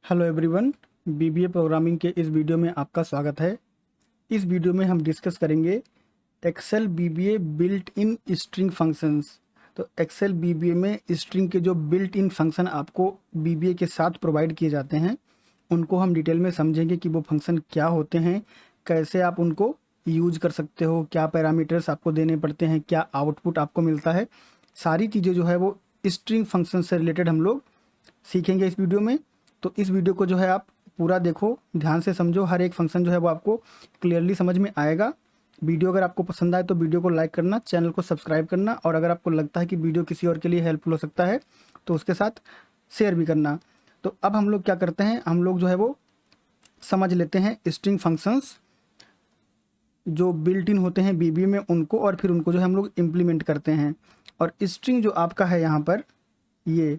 Hello everyone, BBA programming के इस video में आपका स्वागत है। इस वीडियो में हम डिस्कस करेंगे Excel VBA built in string functions. तो एक्सेल बीबीए में स्ट्रिंग के जो बिल्ट इन फंक्शन आपको बीबीए के साथ प्रोवाइड किए जाते हैं, उनको हम डिटेल में समझेंगे कि वो फंक्शन क्या होते हैं, कैसे आप उनको यूज कर सकते हो, क्या पैरामीटर्स आपको देने पड़ते हैं, क्या आउटपुट आपको मिलता है। सारी चीज़ें जो है वो स्ट्रिंग फंक्शन से रिलेटेड हम लोग सीखेंगे इस वीडियो में। तो इस वीडियो को जो है आप पूरा देखो, ध्यान से समझो, हर एक फंक्शन जो है वो आपको क्लियरली समझ में आएगा। वीडियो अगर आपको पसंद आए तो वीडियो को लाइक करना, चैनल को सब्सक्राइब करना, और अगर आपको लगता है कि वीडियो किसी और के लिए हेल्पफुल हो सकता है तो उसके साथ शेयर भी करना। तो अब हम लोग क्या करते हैं, हम लोग जो है वो समझ लेते हैं स्ट्रिंग फंक्शंस जो बिल्ट इन होते हैं बीबीए में उनको, और फिर उनको जो है हम लोग इम्प्लीमेंट करते हैं। और स्ट्रिंग जो आपका है यहाँ पर, ये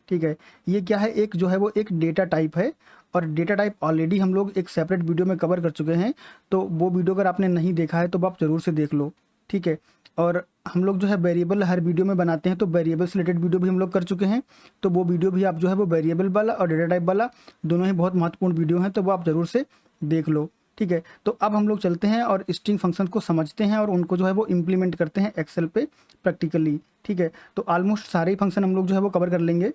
ठीक है, ये क्या है, एक जो है वो एक डेटा टाइप है। और डेटा टाइप ऑलरेडी हम लोग एक सेपरेट वीडियो में कवर कर चुके हैं, तो वो वीडियो अगर आपने नहीं देखा है तो आप ज़रूर से देख लो, ठीक है। और हम लोग जो है वेरिएबल हर वीडियो में बनाते हैं, तो वेरिएबल से रिलेटेड वीडियो भी हम लोग कर चुके हैं। तो वो वीडियो भी आप जो है वो वेरिएबल वाला और डेटा टाइप वाला दोनों ही बहुत महत्वपूर्ण वीडियो हैं, तो वो आप ज़रूर से देख लो, ठीक है। तो अब हम लोग चलते हैं और स्ट्रिंग फंक्शन को समझते हैं और उनको जो है वो इम्प्लीमेंट करते हैं एक्सेल पे प्रैक्टिकली, ठीक है। तो ऑलमोस्ट सारे ही फंक्शन हम लोग जो है वो कवर कर लेंगे।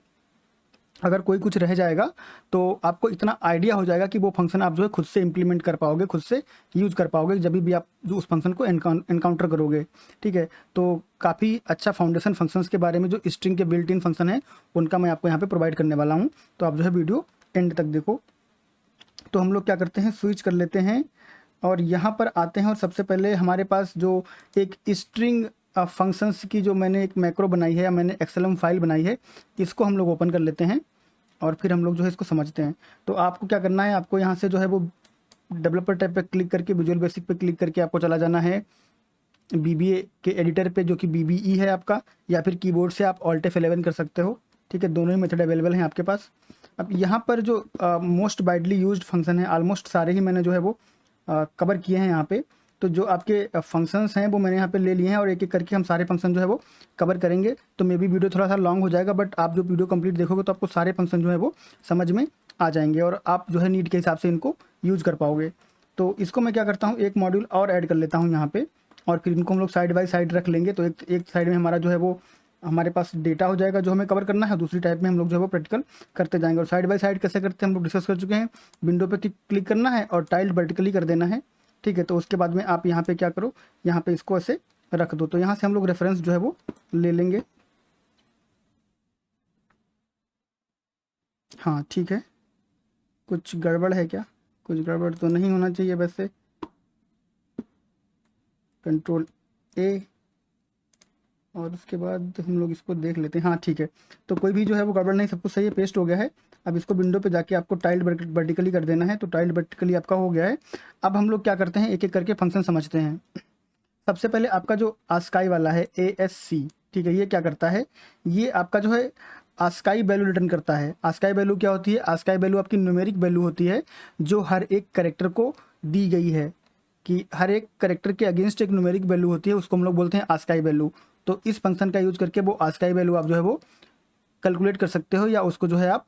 अगर कोई कुछ रह जाएगा तो आपको इतना आइडिया हो जाएगा कि वो फंक्शन आप जो है खुद से इंप्लीमेंट कर पाओगे, खुद से यूज़ कर पाओगे जब भी आप जो उस फंक्शन को एनकाउंटर करोगे, ठीक है। तो काफ़ी अच्छा फाउंडेशन फंक्शंस के बारे में जो स्ट्रिंग के बिल्ट इन फंक्शन है उनका मैं आपको यहाँ पे प्रोवाइड करने वाला हूँ। तो आप जो है वीडियो एंड तक देखो। तो हम लोग क्या करते हैं, स्विच कर लेते हैं और यहाँ पर आते हैं। और सबसे पहले हमारे पास जो एक स्ट्रिंग फंक्शंस की जो मैंने एक मैक्रो बनाई है या मैंने एक्सेल फाइल बनाई है, इसको हम लोग ओपन कर लेते हैं और फिर हम लोग जो है इसको समझते हैं। तो आपको क्या करना है, आपको यहाँ से जो है वो डेवलपर टैब पे क्लिक करके, विजुअल बेसिक पे क्लिक करके आपको चला जाना है बीबीए के एडिटर पे, जो कि बीबीई है आपका, या फिर कीबोर्ड से आप ऑल्ट F11 कर सकते हो, ठीक है। दोनों ही मेथड अवेलेबल हैं आपके पास। अब यहाँ पर जो मोस्ट वाइडली यूज्ड फंक्शन है, ऑलमोस्ट सारे ही मैंने जो है वो कवर किए हैं यहाँ पे। तो जो आपके फंक्शंस हैं वो मैंने यहाँ पे ले लिए हैं और एक एक करके हम सारे फंक्शन जो है वो कवर करेंगे। तो मे बी वीडियो थोड़ा सा लॉन्ग हो जाएगा, बट आप जो वीडियो कंप्लीट देखोगे तो आपको सारे फंक्शन जो है वो समझ में आ जाएंगे और आप जो है नीड के हिसाब से इनको यूज़ कर पाओगे। तो इसको मैं क्या करता हूँ, एक मॉड्यूल और ऐड कर लेता हूँ यहाँ पे, और फिर इनको हम लोग साइड बाय साइड रख लेंगे। तो एक साइड में हमारा जो है वो हमारे पास डेटा हो जाएगा जो हमें कवर करना है, दूसरी टाइप में हम लोग जो है वो प्रैक्टिकल करते जाएंगे। और साइड बाय साइड कैसे करते हैं हम लोग डिस्कस कर चुके हैं। विंडो पे क्लिक करना है और टाइल्ड वर्टिकली कर देना है, ठीक है। तो उसके बाद में आप यहाँ पे क्या करो, यहाँ पे इसको ऐसे रख दो। तो यहाँ से हम लोग रेफरेंस जो है वो ले लेंगे। हाँ ठीक है, कुछ गड़बड़ है क्या? कुछ गड़बड़ तो नहीं होना चाहिए वैसे। कंट्रोल ए, और उसके बाद हम लोग इसको देख लेते हैं। हाँ ठीक है, तो कोई भी जो है वो गड़बड़ नहीं, सब कुछ सही है, पेस्ट हो गया है। अब इसको विंडो पे जाके आपको टाइल्ड वर्टिकली कर देना है। तो टाइल्ड वर्टिकली आपका हो गया है। अब हम लोग क्या करते हैं, एक एक करके फंक्शन समझते हैं। सबसे पहले आपका जो आस्काई वाला है ASC, ठीक है, ये क्या करता है, ये आपका जो है आस्काई वैल्यू रिटर्न करता है। आस्काई वैल्यू क्या होती है, आस्काई वैल्यू आपकी न्यूमेरिक वैल्यू होती है जो हर एक करेक्टर को दी गई है, कि हर एक करेक्टर के अगेंस्ट एक न्यूमेरिक वैल्यू होती है, उसको हम लोग बोलते हैं आस्काई वैल्यू। तो इस फंक्शन का यूज करके वो आस्काई वैल्यू आप जो है वो कैलकुलेट कर सकते हो या उसको जो है आप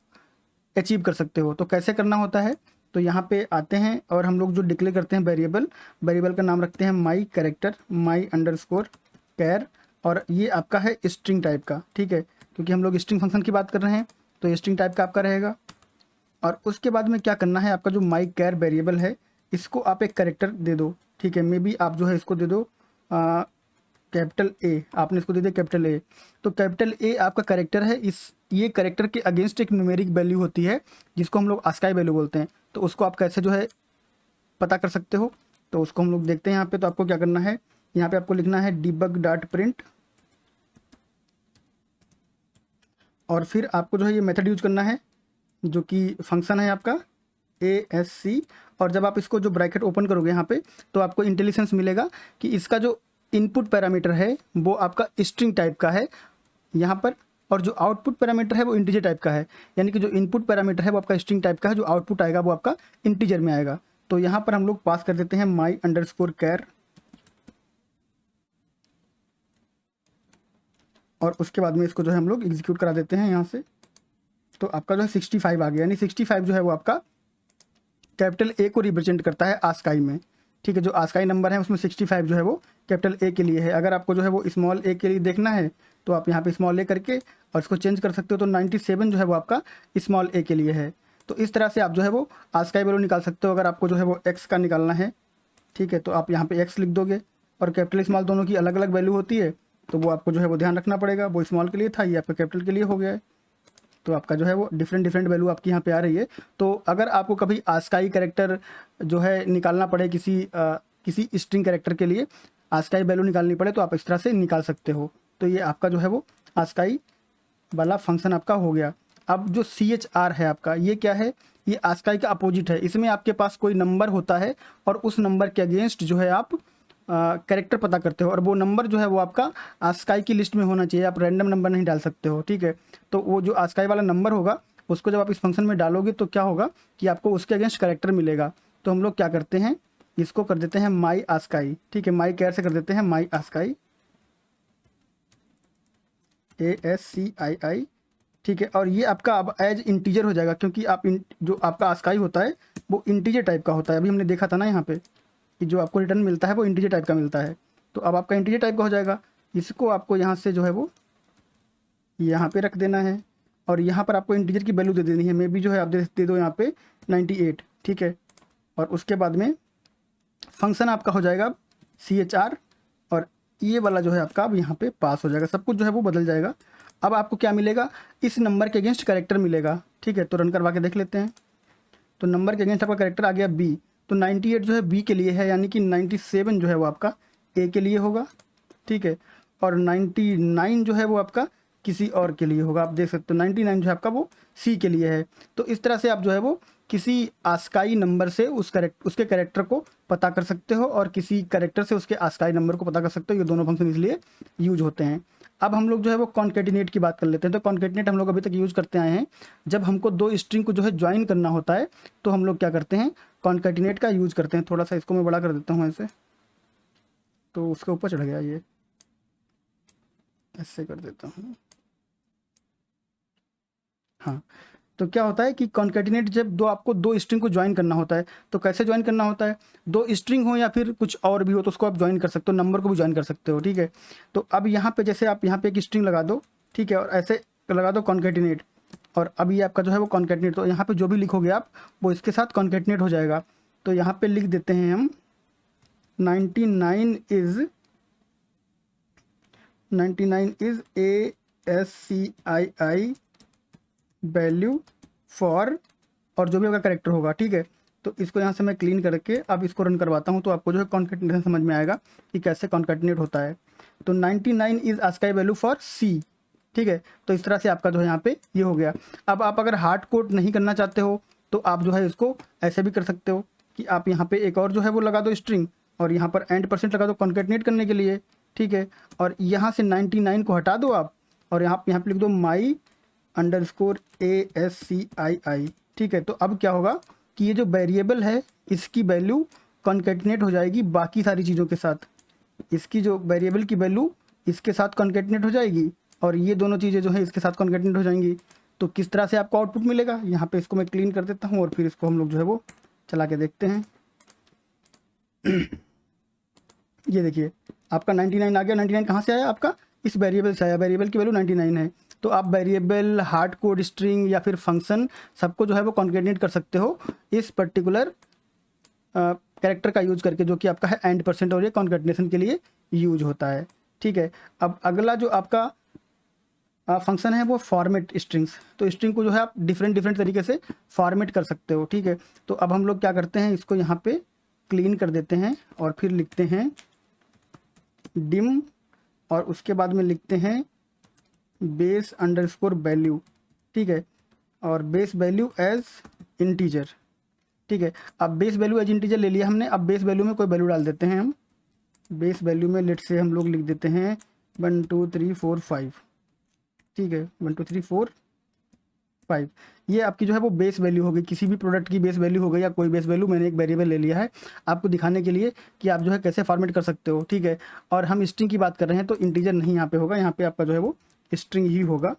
अचीव कर सकते हो। तो कैसे करना होता है, तो यहाँ पे आते हैं और हम लोग जो डिक्लेयर करते हैं वेरिएबल, वेरिएबल का नाम रखते हैं माई कैरेक्टर, माई अंडरस्कोर कैर, और ये आपका है स्ट्रिंग टाइप का, ठीक है, क्योंकि हम लोग स्ट्रिंग फंक्शन की बात कर रहे हैं तो ये स्ट्रिंग टाइप का आपका रहेगा। और उसके बाद में क्या करना है, आपका जो माई कैर वेरिएबल है इसको आप एक कैरेक्टर दे दो, ठीक है। मे बी आप जो है इसको दे दो कैपिटल ए, आपने इसको दे दिया कैपिटल ए। तो कैपिटल ए आपका करेक्टर है, इस ये करेक्टर के अगेंस्ट एक न्यूमेरिक वैल्यू होती है जिसको हम लोग आस्काई वैल्यू बोलते हैं। तो उसको आप कैसे जो है पता कर सकते हो, तो उसको हम लोग देखते हैं यहाँ पे। तो आपको क्या करना है, यहाँ पे आपको लिखना है debug डॉट प्रिंट, और फिर आपको जो है ये मेथड यूज करना है जो कि फंक्शन है आपका ASC। और जब आप इसको जो ब्रैकेट ओपन करोगे यहाँ पे, तो आपको इंटेलिजेंस मिलेगा कि इसका जो इनपुट पैरामीटर है वो आपका स्ट्रिंग टाइप का है यहाँ पर, और जो आउटपुट पैरामीटर है वो इंटीजर टाइप का है। यानी कि जो इनपुट पैरामीटर है वो आपका स्ट्रिंग टाइप का है, जो आउटपुट आएगा वो आपका इंटीजर में आएगा। तो यहाँ पर हम लोग पास कर देते हैं माई अंडरस्कोर कैर, और उसके बाद में इसको जो है हम लोग एग्जीक्यूट करा देते हैं यहाँ से। तो आपका जो है 65 आ गया, यानी 65 जो है वो आपका कैपिटल ए को रिप्रेजेंट करता है आस्काई में। ठीक है, जो आस्काई नंबर है उसमें 65 जो है वो कैपिटल ए के लिए है। अगर आपको जो है वो स्मॉल ए के लिए देखना है तो आप यहाँ पे स्मॉल ए करके और इसको चेंज कर सकते हो, तो 97 जो है वो आपका स्मॉल ए के लिए है। तो इस तरह से आप जो है वो आस्काई वैल्यू निकाल सकते हो। अगर आपको जो है वो एक्स का निकालना है, ठीक है, तो आप यहाँ पे एक्स लिख दोगे, और कैपिटल स्मॉल दोनों की अलग अलग वैल्यू होती है, तो वो आपको जो है वो ध्यान रखना पड़ेगा। वो स्मॉल के लिए था, ये आपका कैपिटल के लिए हो गया है। तो आपका जो है वो डिफरेंट वैल्यू आपकी यहाँ पे आ रही है। तो अगर आपको कभी आस्काई कैरेक्टर जो है निकालना पड़े किसी स्ट्रिंग कैरेक्टर के लिए आस्काई वैल्यू निकालनी पड़े, तो आप इस तरह से निकाल सकते हो। तो ये आपका जो है वो आस्काई वाला फंक्शन आपका हो गया। अब जो CHR है आपका, ये क्या है? ये आस्काई का अपोजिट है। इसमें आपके पास कोई नंबर होता है और उस नंबर के अगेंस्ट जो है आप कैरेक्टर पता करते हो, और वो नंबर जो है वो आपका आस्काई की लिस्ट में होना चाहिए। आप रैंडम नंबर नहीं डाल सकते हो, ठीक है। तो वो जो आस्काई वाला नंबर होगा उसको जब आप इस फंक्शन में डालोगे तो क्या होगा कि आपको उसके अगेंस्ट कैरेक्टर मिलेगा। तो हम लोग क्या करते हैं, इसको कर देते हैं माई आस्काई, ठीक है, माई कैर से कर देते हैं माई आस्काई, ASCII, ठीक है। और ये आपका अब एज इंटीजर हो जाएगा, क्योंकि आप जो आपका आस्काई होता है वो इंटीजर टाइप का होता है। अभी हमने देखा था ना यहाँ पे कि जो आपको रिटर्न मिलता है वो इंटीजर टाइप का मिलता है। तो अब आपका इंटीजर टाइप का हो जाएगा। इसको आपको यहाँ से जो है वो यहाँ पे रख देना है, और यहाँ पर आपको इंटीजर की वैल्यू दे देनी है। मे बी जो है आप दे दो यहाँ पे 98, ठीक है। और उसके बाद में फंक्शन आपका हो जाएगा CHR, और ये वाला जो है आपका अब यहाँ पे पास हो जाएगा। सब कुछ जो है वो बदल जाएगा। अब आपको क्या मिलेगा, इस नंबर के अगेंस्ट कैरेक्टर मिलेगा, ठीक है। तो रन करवा के देख लेते हैं। तो नंबर के अगेंस्ट आपका कैरेक्टर आ गया B। तो 98 जो है B के लिए है, यानी कि 97 जो है वो आपका A के लिए होगा, ठीक है। और 99 जो है वो आपका किसी और के लिए होगा। आप देख सकते हो 99 जो है आपका वो C के लिए है। तो इस तरह से आप जो है वो किसी आस्काई नंबर से उसके कैरेक्टर को पता कर सकते हो, और किसी कैरेक्टर से उसके आस्काई नंबर को पता कर सकते हो। ये दोनों फंक्शन इसलिए यूज होते हैं। अब हम लोग जो है वो कॉन्केटिनेट की बात कर लेते हैं। तो कॉन्केटिनेट हम लोग अभी तक यूज करते आए हैं। जब हमको दो स्ट्रिंग को जो है ज्वाइन करना होता है तो हम लोग क्या करते हैं, कॉन्केटिनेट का यूज करते हैं। थोड़ा सा इसको मैं बड़ा कर देता हूँ ऐसे, तो उसके ऊपर चढ़ गया, ये ऐसे कर देता हूँ। हाँ, तो क्या होता है कि कॉन्केटिनेट जब आपको दो स्ट्रिंग को ज्वाइन करना होता है, तो कैसे ज्वाइन करना होता है, दो स्ट्रिंग हो या फिर कुछ और भी हो तो उसको आप ज्वाइन कर सकते हो, नंबर को भी ज्वाइन कर सकते हो, ठीक है। तो अब यहाँ पे जैसे आप यहाँ पे एक स्ट्रिंग लगा दो, ठीक है, और ऐसे लगा दो कॉन्केटिनेट, और अब ये आपका जो है वो कॉन्केटिनेट, तो यहाँ पे जो भी लिखोगे आप वो इसके साथ कॉन्केटिनेट हो जाएगा। तो यहाँ पे लिख देते हैं हम 99 इज ASCII वैल्यू फॉर, और जो भी आपका करेक्टर होगा, ठीक है। तो इसको यहाँ से मैं क्लीन करके अब इसको रन करवाता हूँ, तो आपको जो है कॉन्केटिनेशन समझ में आएगा कि कैसे कॉन्केटिनेट होता है। तो 99 is ASCII value for C, ठीक है। तो इस तरह से आपका जो है यहाँ पे ये हो गया। अब आप अगर हार्ड कोड नहीं करना चाहते हो तो आप जो है इसको ऐसे भी कर सकते हो कि आप यहाँ पे एक और जो है वो लगा दो स्ट्रिंग, और यहाँ पर % लगा दो कॉन्केटिनेट करने के लिए, ठीक है। और यहाँ से 99 को हटा दो आप, और यहाँ पे लिख दो माई _ASCII, ठीक है। तो अब क्या होगा कि ये जो वेरिएबल है इसकी वैल्यू कॉन्केटिनेट हो जाएगी बाकी सारी चीज़ों के साथ। इसकी जो वेरिएबल की वैल्यू इसके साथ कॉन्केटिनेट हो जाएगी, और ये दोनों चीज़ें जो है इसके साथ कॉन्केटिनेट हो जाएंगी। तो किस तरह से आपको आउटपुट मिलेगा, यहाँ पे इसको मैं क्लीन कर देता हूँ और फिर इसको हम लोग जो है वो चला के देखते हैं। ये देखिए आपका 99 आ गया। 99 कहाँ से आया, आपका इस वेरिएबल से आया, वेरिएबल की वैल्यू 99 है। तो आप वेरिएबल, हार्ड कोड स्ट्रिंग या फिर फंक्शन सबको जो है वो कॉन्केटिनेट कर सकते हो इस पर्टिकुलर कैरेक्टर का यूज करके, जो कि आपका है %, और ये कॉन्केटिनेशन के लिए यूज होता है, ठीक है। अब अगला जो आपका फंक्शन है वो फॉर्मेट स्ट्रिंग्स। तो स्ट्रिंग को जो है आप डिफरेंट तरीके से फॉर्मेट कर सकते हो, ठीक है। तो अब हम लोग क्या करते हैं, इसको यहाँ पे क्लीन कर देते हैं और फिर लिखते हैं डिम, और उसके बाद में लिखते हैं base_value, ठीक है, और बेस वैल्यू एज इंटीजर, ठीक है। अब बेस वैल्यू एज इंटीजर ले लिया हमने। अब बेस वैल्यू में कोई वैल्यू डाल देते हैं हम। बेस वैल्यू में लेट से हम लोग लिख देते हैं 1 2 3 4 5, ठीक है, 1 2 3 4 5। ये आपकी जो है वो बेस वैल्यू हो गई, किसी भी प्रोडक्ट की बेस वैल्यू हो गई या कोई बेस वैल्यू। मैंने एक वेरिएबल ले लिया है आपको दिखाने के लिए कि आप जो है कैसे फॉर्मेट कर सकते हो, ठीक है। और हम स्ट्रिंग की बात कर रहे हैं तो इंटीजर नहीं यहाँ पे होगा, यहाँ पे आपका जो है वो स्ट्रिंग ही होगा,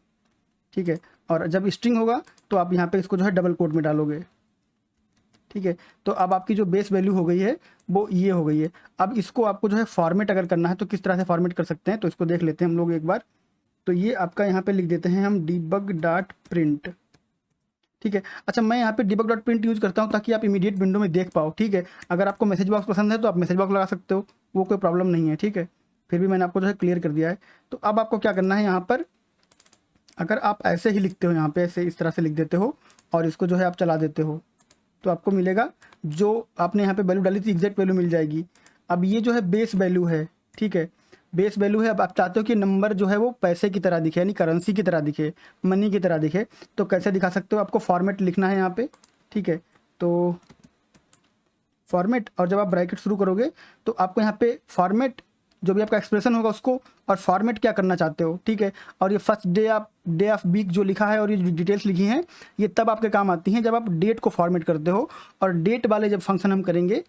ठीक है। और जब स्ट्रिंग होगा तो आप यहाँ पे इसको जो है डबल कोट में डालोगे, ठीक है। तो अब आपकी जो बेस वैल्यू हो गई है वो ये हो गई है। अब इसको आपको जो है फॉर्मेट अगर करना है तो किस तरह से फॉर्मेट कर सकते हैं, तो इसको देख लेते हैं हम लोग एक बार। तो ये आपका यहाँ पे लिख देते हैं हम debug डॉट प्रिंट, ठीक है। अच्छा, मैं यहाँ पे debug डॉट प्रिंट यूज़ करता हूँ ताकि आप इमीडिएट विंडो में देख पाओ, ठीक है। अगर आपको मैसेज बॉक्स पसंद है तो आप मैसेज बॉक्स लगा सकते हो, वो कोई प्रॉब्लम नहीं है, ठीक है। फिर भी मैंने आपको जो है क्लियर कर दिया है। तो अब आपको क्या करना है, यहाँ पर अगर आप ऐसे ही लिखते हो, यहाँ पे ऐसे इस तरह से लिख देते हो और इसको जो है आप चला देते हो, तो आपको मिलेगा जो आपने यहाँ पे वैल्यू डाली थी एग्जैक्ट वैल्यू मिल जाएगी। अब ये जो है बेस वैल्यू है, ठीक है, बेस वैल्यू है। अब आप चाहते हो कि नंबर जो है वो पैसे की तरह दिखे, यानी करेंसी की तरह दिखे, मनी की तरह दिखे, तो कैसे दिखा सकते हो, आपको फॉर्मेट लिखना है यहाँ पे, ठीक है। तो फॉर्मेट, और जब आप ब्रैकेट शुरू करोगे तो आपको यहाँ पे फॉर्मेट जो भी आपका एक्सप्रेशन होगा उसको, और फॉर्मेट क्या करना चाहते हो, ठीक है। और ये फर्स्ट डे ऑफ वीक जो लिखा है और ये जो डिटेल्स लिखी हैं ये तब आपके काम आती हैं जब आप डेट को फॉर्मेट करते हो। और डेट वाले जब फंक्शन हम करेंगे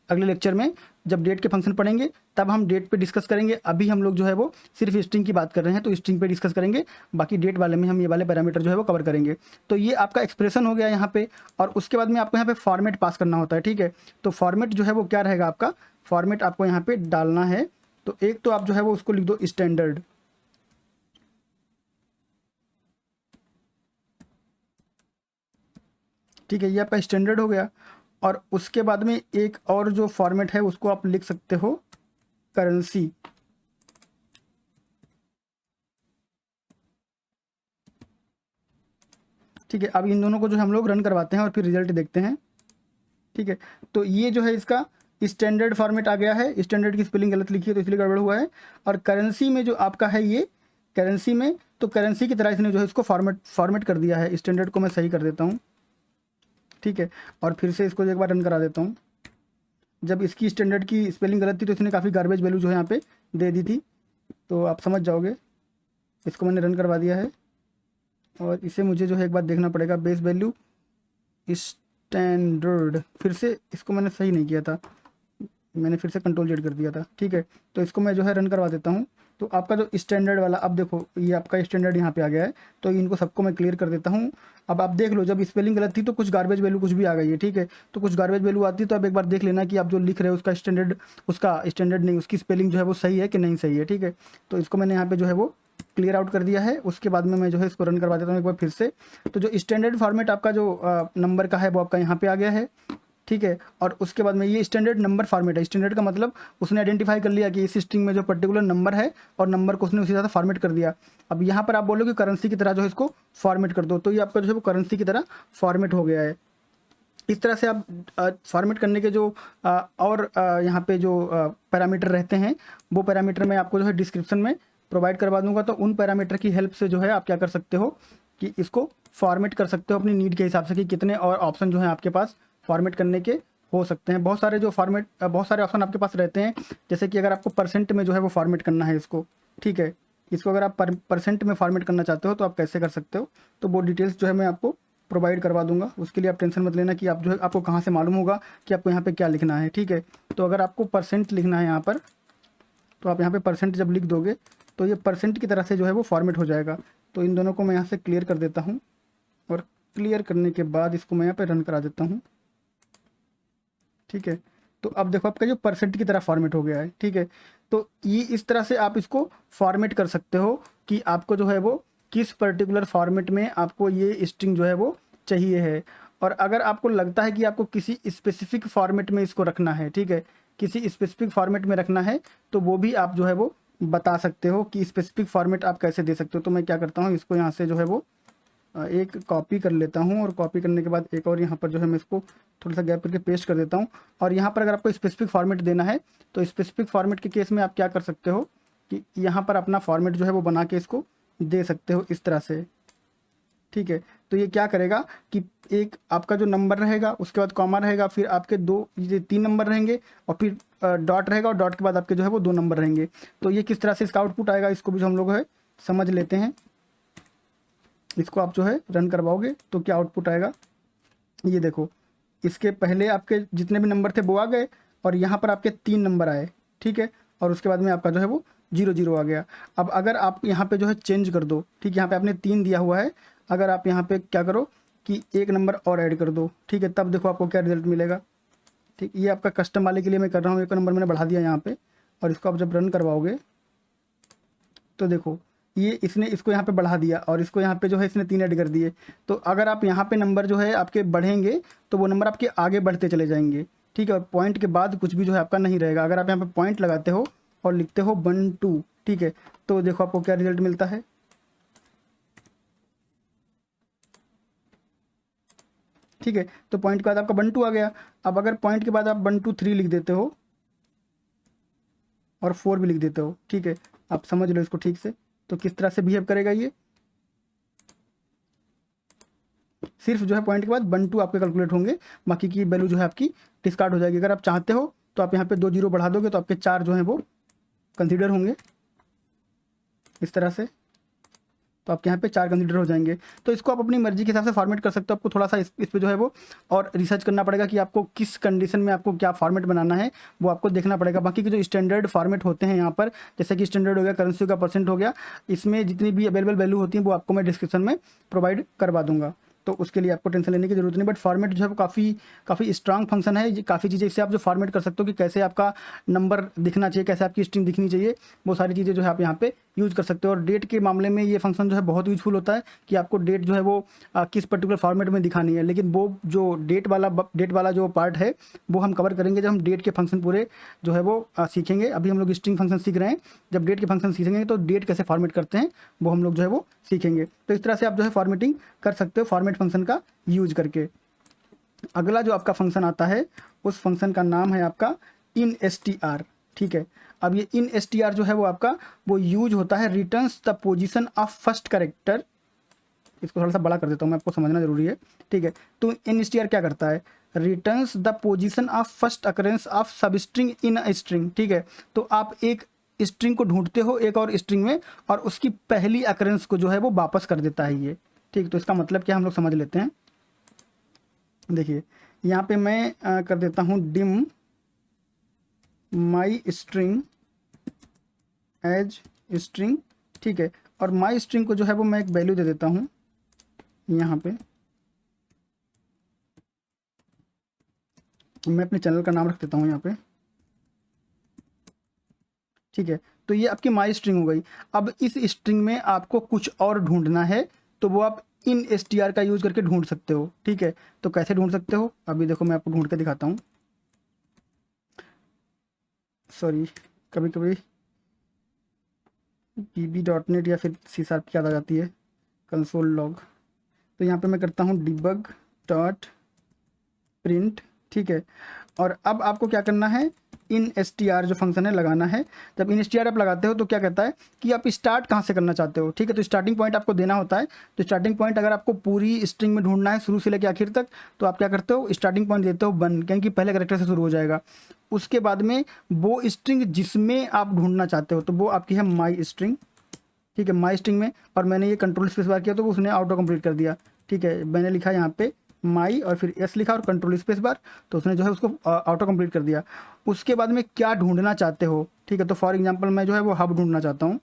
अगले लेक्चर में, जब डेट के फंक्शन पढ़ेंगे तब हम डेट पे डिस्कस करेंगे। अभी हम लोग जो है वो सिर्फ स्ट्रिंग की बात कर रहे हैं तो स्ट्रिंग पे डिस्कस करेंगे, बाकी डेट वाले में हम ये वाले पैरामीटर जो है वो कवर करेंगे। तो ये आपका एक्सप्रेशन हो गया यहाँ पे, और उसके बाद में आपको यहाँ पे फॉर्मेट पास करना होता है, ठीक है। तो फॉर्मेट जो है वो क्या रहेगा, आपका फॉर्मेट आपको यहाँ पे डालना है। तो एक तो आप जो है वो उसको लिख दो स्टैंडर्ड, ठीक है, ये आपका स्टैंडर्ड हो गया। और उसके बाद में एक और जो फॉर्मेट है उसको आप लिख सकते हो करेंसी, ठीक है। अब इन दोनों को जो हम लोग रन करवाते हैं और फिर रिजल्ट देखते हैं, ठीक है। तो ये जो है इसका स्टैंडर्ड फॉर्मेट आ गया है। स्टैंडर्ड की स्पेलिंग गलत लिखी है तो इसलिए गड़बड़ हुआ है। और करेंसी में जो आपका है ये करेंसी में, तो करेंसी की तरह इसने जो है इसको फॉर्मेट कर दिया है। स्टैंडर्ड को मैं सही कर देता हूँ, ठीक है। और फिर से इसको एक बार रन करा देता हूँ। जब इसकी स्टैंडर्ड की स्पेलिंग गलत थी तो इसने काफ़ी गार्बेज वैल्यू जो है यहाँ पे दे दी थी, तो आप समझ जाओगे। इसको मैंने रन करवा दिया है और इसे मुझे जो है एक बार देखना पड़ेगा। बेस वैल्यू स्टैंडर्ड, फिर से इसको मैंने सही नहीं किया था, मैंने फिर से कंट्रोल जेड कर दिया था, ठीक है। तो इसको मैं जो है रन करवा देता हूँ। तो आपका जो स्टैंडर्ड वाला, अब देखो ये आपका स्टैंडर्ड यहाँ पे आ गया है। तो इनको सबको मैं क्लियर कर देता हूँ। अब आप देख लो, जब स्पेलिंग गलत थी तो कुछ गार्बेज वैल्यू कुछ भी आ गई है, ठीक है। तो कुछ गार्बेज वैल्यू आती है तो आप एक बार देख लेना कि आप जो लिख रहे हो उसका स्टैंडर्ड नहीं, उसकी स्पेलिंग जो है वो सही है कि नहीं सही है, ठीक है। तो इसको मैंने यहाँ पे जो है वो क्लियर आउट कर दिया है। उसके बाद में मैं जो है इसको रन करवा देता हूँ एक बार फिर से। तो जो स्टैंडर्ड फॉर्मेट आपका जो नंबर का है वो आपका यहाँ पे आ गया है, ठीक है। और उसके बाद में ये स्टैंडर्ड नंबर फॉर्मेट है। स्टैंडर्ड का मतलब उसने आइडेंटिफाई कर लिया कि इस स्ट्रिंग में जो पर्टिकुलर नंबर है और नंबर को उसने उसी तरह फॉर्मेट कर दिया। अब यहाँ पर आप बोलो कि करेंसी की तरह जो है इसको फॉर्मेट कर दो, तो ये आपका जो है वो करेंसी की तरह फॉर्मेट हो गया है। इस तरह से आप फॉर्मेट करने के जो और यहाँ पे जो पैरामीटर रहते हैं वो पैरामीटर मैं आपको जो है डिस्क्रिप्शन में प्रोवाइड करवा दूंगा। तो उन पैरामीटर की हेल्प से जो है आप क्या कर सकते हो कि इसको फॉर्मेट कर सकते हो अपनी नीड के हिसाब से कि कितने और ऑप्शन जो हैं आपके पास फॉर्मेट करने के हो सकते हैं। बहुत सारे ऑप्शन आपके पास रहते हैं। जैसे कि अगर आपको परसेंट में जो है वो फॉर्मेट करना है इसको, ठीक है, इसको अगर आप परसेंट में फॉर्मेट करना चाहते हो तो आप कैसे कर सकते हो, तो वो डिटेल्स जो है मैं आपको प्रोवाइड करवा दूंगा। उसके लिए आप टेंशन मत लेना कि आप जो है आपको कहाँ से मालूम होगा कि आपको यहाँ पे क्या लिखना है, ठीक है। तो अगर आपको परसेंट लिखना है यहाँ पर, तो आप यहाँ पे परसेंट जब लिख दोगे तो ये परसेंट की तरह से जो है वो फॉर्मेट हो जाएगा। तो इन दोनों को मैं यहाँ से क्लियर कर देता हूँ और क्लियर करने के बाद इसको मैं यहाँ पे रन करा देता हूँ, ठीक है। तो अब देखो आपका जो परसेंट की तरह फॉर्मेट हो गया है, ठीक है। तो ये इस तरह से आप इसको फॉर्मेट कर सकते हो कि आपको जो है वो किस पर्टिकुलर फॉर्मेट में आपको ये स्ट्रिंग जो है वो चाहिए है। और अगर आपको लगता है कि आपको किसी स्पेसिफिक फॉर्मेट में इसको रखना है, ठीक है, किसी स्पेसिफिक फॉर्मेट में रखना है, तो वो भी आप जो है वो बता सकते हो कि स्पेसिफिक फॉर्मेट आप कैसे दे सकते हो। तो मैं क्या करता हूँ, इसको यहाँ से जो है वो एक कॉपी कर लेता हूँ और कॉपी करने के बाद एक और यहाँ पर जो है मैं इसको थोड़ा सा गैप करके पेस्ट कर देता हूँ। और यहाँ पर अगर आपको स्पेसिफिक फॉर्मेट देना है तो स्पेसिफिक फॉर्मेट के केस में आप क्या कर सकते हो कि यहाँ पर अपना फॉर्मेट जो है वो बना के इसको दे सकते हो इस तरह से, ठीक है। तो ये क्या करेगा कि एक आपका जो नंबर रहेगा उसके बाद कॉमा रहेगा, फिर आपके ये 3 नंबर रहेंगे और फिर डॉट रहेगा और डॉट के बाद आपके जो है वो 2 नंबर रहेंगे। तो ये किस तरह से इसका आउटपुट आएगा इसको भी हम लोग है समझ लेते हैं। इसको आप जो है रन करवाओगे तो क्या आउटपुट आएगा, ये देखो, इसके पहले आपके जितने भी नंबर थे वो आ गए और यहाँ पर आपके 3 नंबर आए, ठीक है। और उसके बाद में आपका जो है वो 0 0 आ गया। अब अगर आप यहाँ पे जो है चेंज कर दो, ठीक है, यहाँ पे आपने 3 दिया हुआ है, अगर आप यहाँ पे क्या करो कि एक नंबर और ऐड कर दो, ठीक है, तब देखो आपको क्या रिजल्ट मिलेगा। ठीक, ये आपका कस्टम वाले के लिए मैं कर रहा हूँ, एक नंबर मैंने बढ़ा दिया यहाँ पे, और इसको आप जब रन करवाओगे तो देखो ये इसने इसको यहाँ पे बढ़ा दिया और इसको यहाँ पे जो है इसने 3 ऐड कर दिए। तो अगर आप यहाँ पे नंबर जो है आपके बढ़ेंगे तो वो नंबर आपके आगे बढ़ते चले जाएंगे, ठीक है, और पॉइंट के बाद कुछ भी जो है आपका नहीं रहेगा। अगर आप यहाँ पे पॉइंट लगाते हो और लिखते हो 1 2, ठीक है, तो देखो आपको क्या रिजल्ट मिलता है। ठीक है, तो पॉइंट के बाद आपका 1 2 आ गया। अब अगर पॉइंट के बाद आप 1 2 3 लिख देते हो और 4 भी लिख देते हो, ठीक है, आप समझ लो इसको ठीक से, तो किस तरह से बिहेव करेगा ये। सिर्फ जो है पॉइंट के बाद 1 2 आपके कैलकुलेट होंगे, बाकी की वैल्यू जो है आपकी डिस्कार्ड हो जाएगी। अगर आप चाहते हो तो आप यहाँ पे 2 0 बढ़ा दोगे तो आपके 4 जो हैं वो कंसीडर होंगे इस तरह से, तो आपके यहाँ पे 4 कंसीडर हो जाएंगे। तो इसको आप अपनी मर्जी के हिसाब से फॉर्मेट कर सकते हो। आपको थोड़ा सा इस पे जो है वो और रिसर्च करना पड़ेगा कि आपको किस कंडीशन में आपको क्या फॉर्मेट बनाना है, वो आपको देखना पड़ेगा। बाकी के जो स्टैंडर्ड फॉर्मेट होते हैं यहाँ पर, जैसे कि स्टैंडर्ड हो गया, करेंसी का परसेंट हो गया, इसमें जितनी भी अवेलेबल वैल्यू होती है वो आपको मैं डिस्क्रिप्शन में प्रोवाइड करवा दूंगा, तो उसके लिए आपको टेंशन लेने की जरूरत नहीं। बट फॉर्मेट जो है वो काफ़ी स्ट्रांग फंक्शन है, काफ़ी चीज़ें इससे आप जो फॉर्मेट कर सकते हो कि कैसे आपका नंबर दिखना चाहिए, कैसे आपकी स्ट्रिंग दिखनी चाहिए, वो सारी चीज़ें जो है आप यहाँ पे यूज़ कर सकते हो। और डेट के मामले में ये फंक्शन जो है बहुत यूजफुल होता है कि आपको डेट जो है वो किस पर्टिकुलर फॉर्मेट में दिखानी है। लेकिन वो जो डेट वाला जो पार्ट है वो हम कवर करेंगे जब हम डेट के फंक्शन पूरे जो है वो सीखेंगे। अभी हम लोग स्ट्रिंग फंक्शन सीख रहे हैं, जब डेट के फंक्शन सीखेंगे तो डेट कैसे फॉर्मेट करते हैं वो हम लोग जो है वो सीखेंगे। तो इस तरह से आप जो है फॉर्मेटिंग कर सकते हो फॉर्मेट फंक्शन का यूज करके। अगला जो आपका फंक्शन आता है उस फंक्शन का नाम है आपका इन str, ठीक है। अब ये इन str जो है वो आपका वो यूज होता है returns the position of first character. इसको थोड़ा सा बड़ा कर देता हूँ मैं, आपको समझना जरूरी है, ठीक है। तो इन str क्या करता है, returns the position of first occurrence of सब स्ट्रिंग इन अ स्ट्रिंग, ठीक है। तो आप एक स्ट्रिंग को ढूंढते हो एक और स्ट्रिंग में और उसकी पहली अकरेंस को जो है वो वापस कर देता है ये, ठीक। तो इसका मतलब क्या हम लोग समझ लेते हैं। देखिए यहाँ पे मैं कर देता हूँ dim my string as string, ठीक है। और माई स्ट्रिंग को जो है वो मैं एक वैल्यू दे देता हूँ यहाँ पे, मैं अपने चैनल का नाम रख देता हूँ यहाँ पे, ठीक है। तो ये आपकी माई स्ट्रिंग हो गई। अब इस स्ट्रिंग में आपको कुछ और ढूंढना है तो वो आप इन str का यूज़ करके ढूंढ सकते हो, ठीक है। तो कैसे ढूंढ सकते हो, अभी देखो मैं आपको ढूंढ के दिखाता हूँ। सॉरी, कभी कभी pb.net या फिर C# की याद आ जाती है, कंसोल लॉग। तो यहाँ पे मैं करता हूँ डिबग डॉट प्रिंट, ठीक है। और अब आपको क्या करना है, इन str जो फंक्शन है लगाना है। जब इन str आप लगाते हो तो क्या कहता है कि आप स्टार्ट कहाँ से करना चाहते हो, ठीक है। तो स्टार्टिंग पॉइंट आपको देना होता है। तो स्टार्टिंग पॉइंट अगर आपको पूरी स्ट्रिंग में ढूंढना है शुरू से लेकर आखिर तक, तो आप क्या करते हो, स्टार्टिंग पॉइंट देते हो 1, क्योंकि पहले कैरेक्टर से शुरू हो जाएगा। उसके बाद में वो स्ट्रिंग जिसमें आप ढूंढना चाहते हो तो वो आपकी है माई स्ट्रिंग, ठीक है, माई स्ट्रिंग में। और मैंने ये कंट्रोल स्पेस बार किया तो उसने ऑटो कंप्लीट कर दिया, ठीक है। मैंने लिखा यहाँ पे माई और फिर एस लिखा और कंट्रोल स्पेस बार, तो उसने जो है उसको ऑटो कंप्लीट कर दिया। उसके बाद में क्या ढूंढना चाहते हो, ठीक है। तो फॉर एग्जांपल मैं जो है वो हब ढूंढना चाहता हूँ।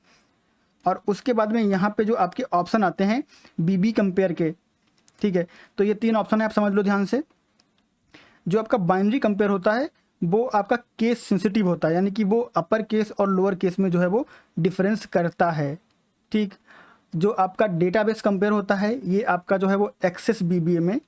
और उसके बाद में यहाँ पे जो आपके ऑप्शन आते हैं बीबी कंपेयर के, ठीक है। तो ये 3 ऑप्शन है, आप समझ लो ध्यान से। जो आपका बाइनरी कंपेयर होता है वो आपका केस सेंसिटिव होता है, यानी कि वो अपर केस और लोअर केस में जो है वो डिफरेंस करता है, ठीक। जो आपका डेटाबेस कंपेयर होता है ये आपका जो है वो एक्सेस बीबीए में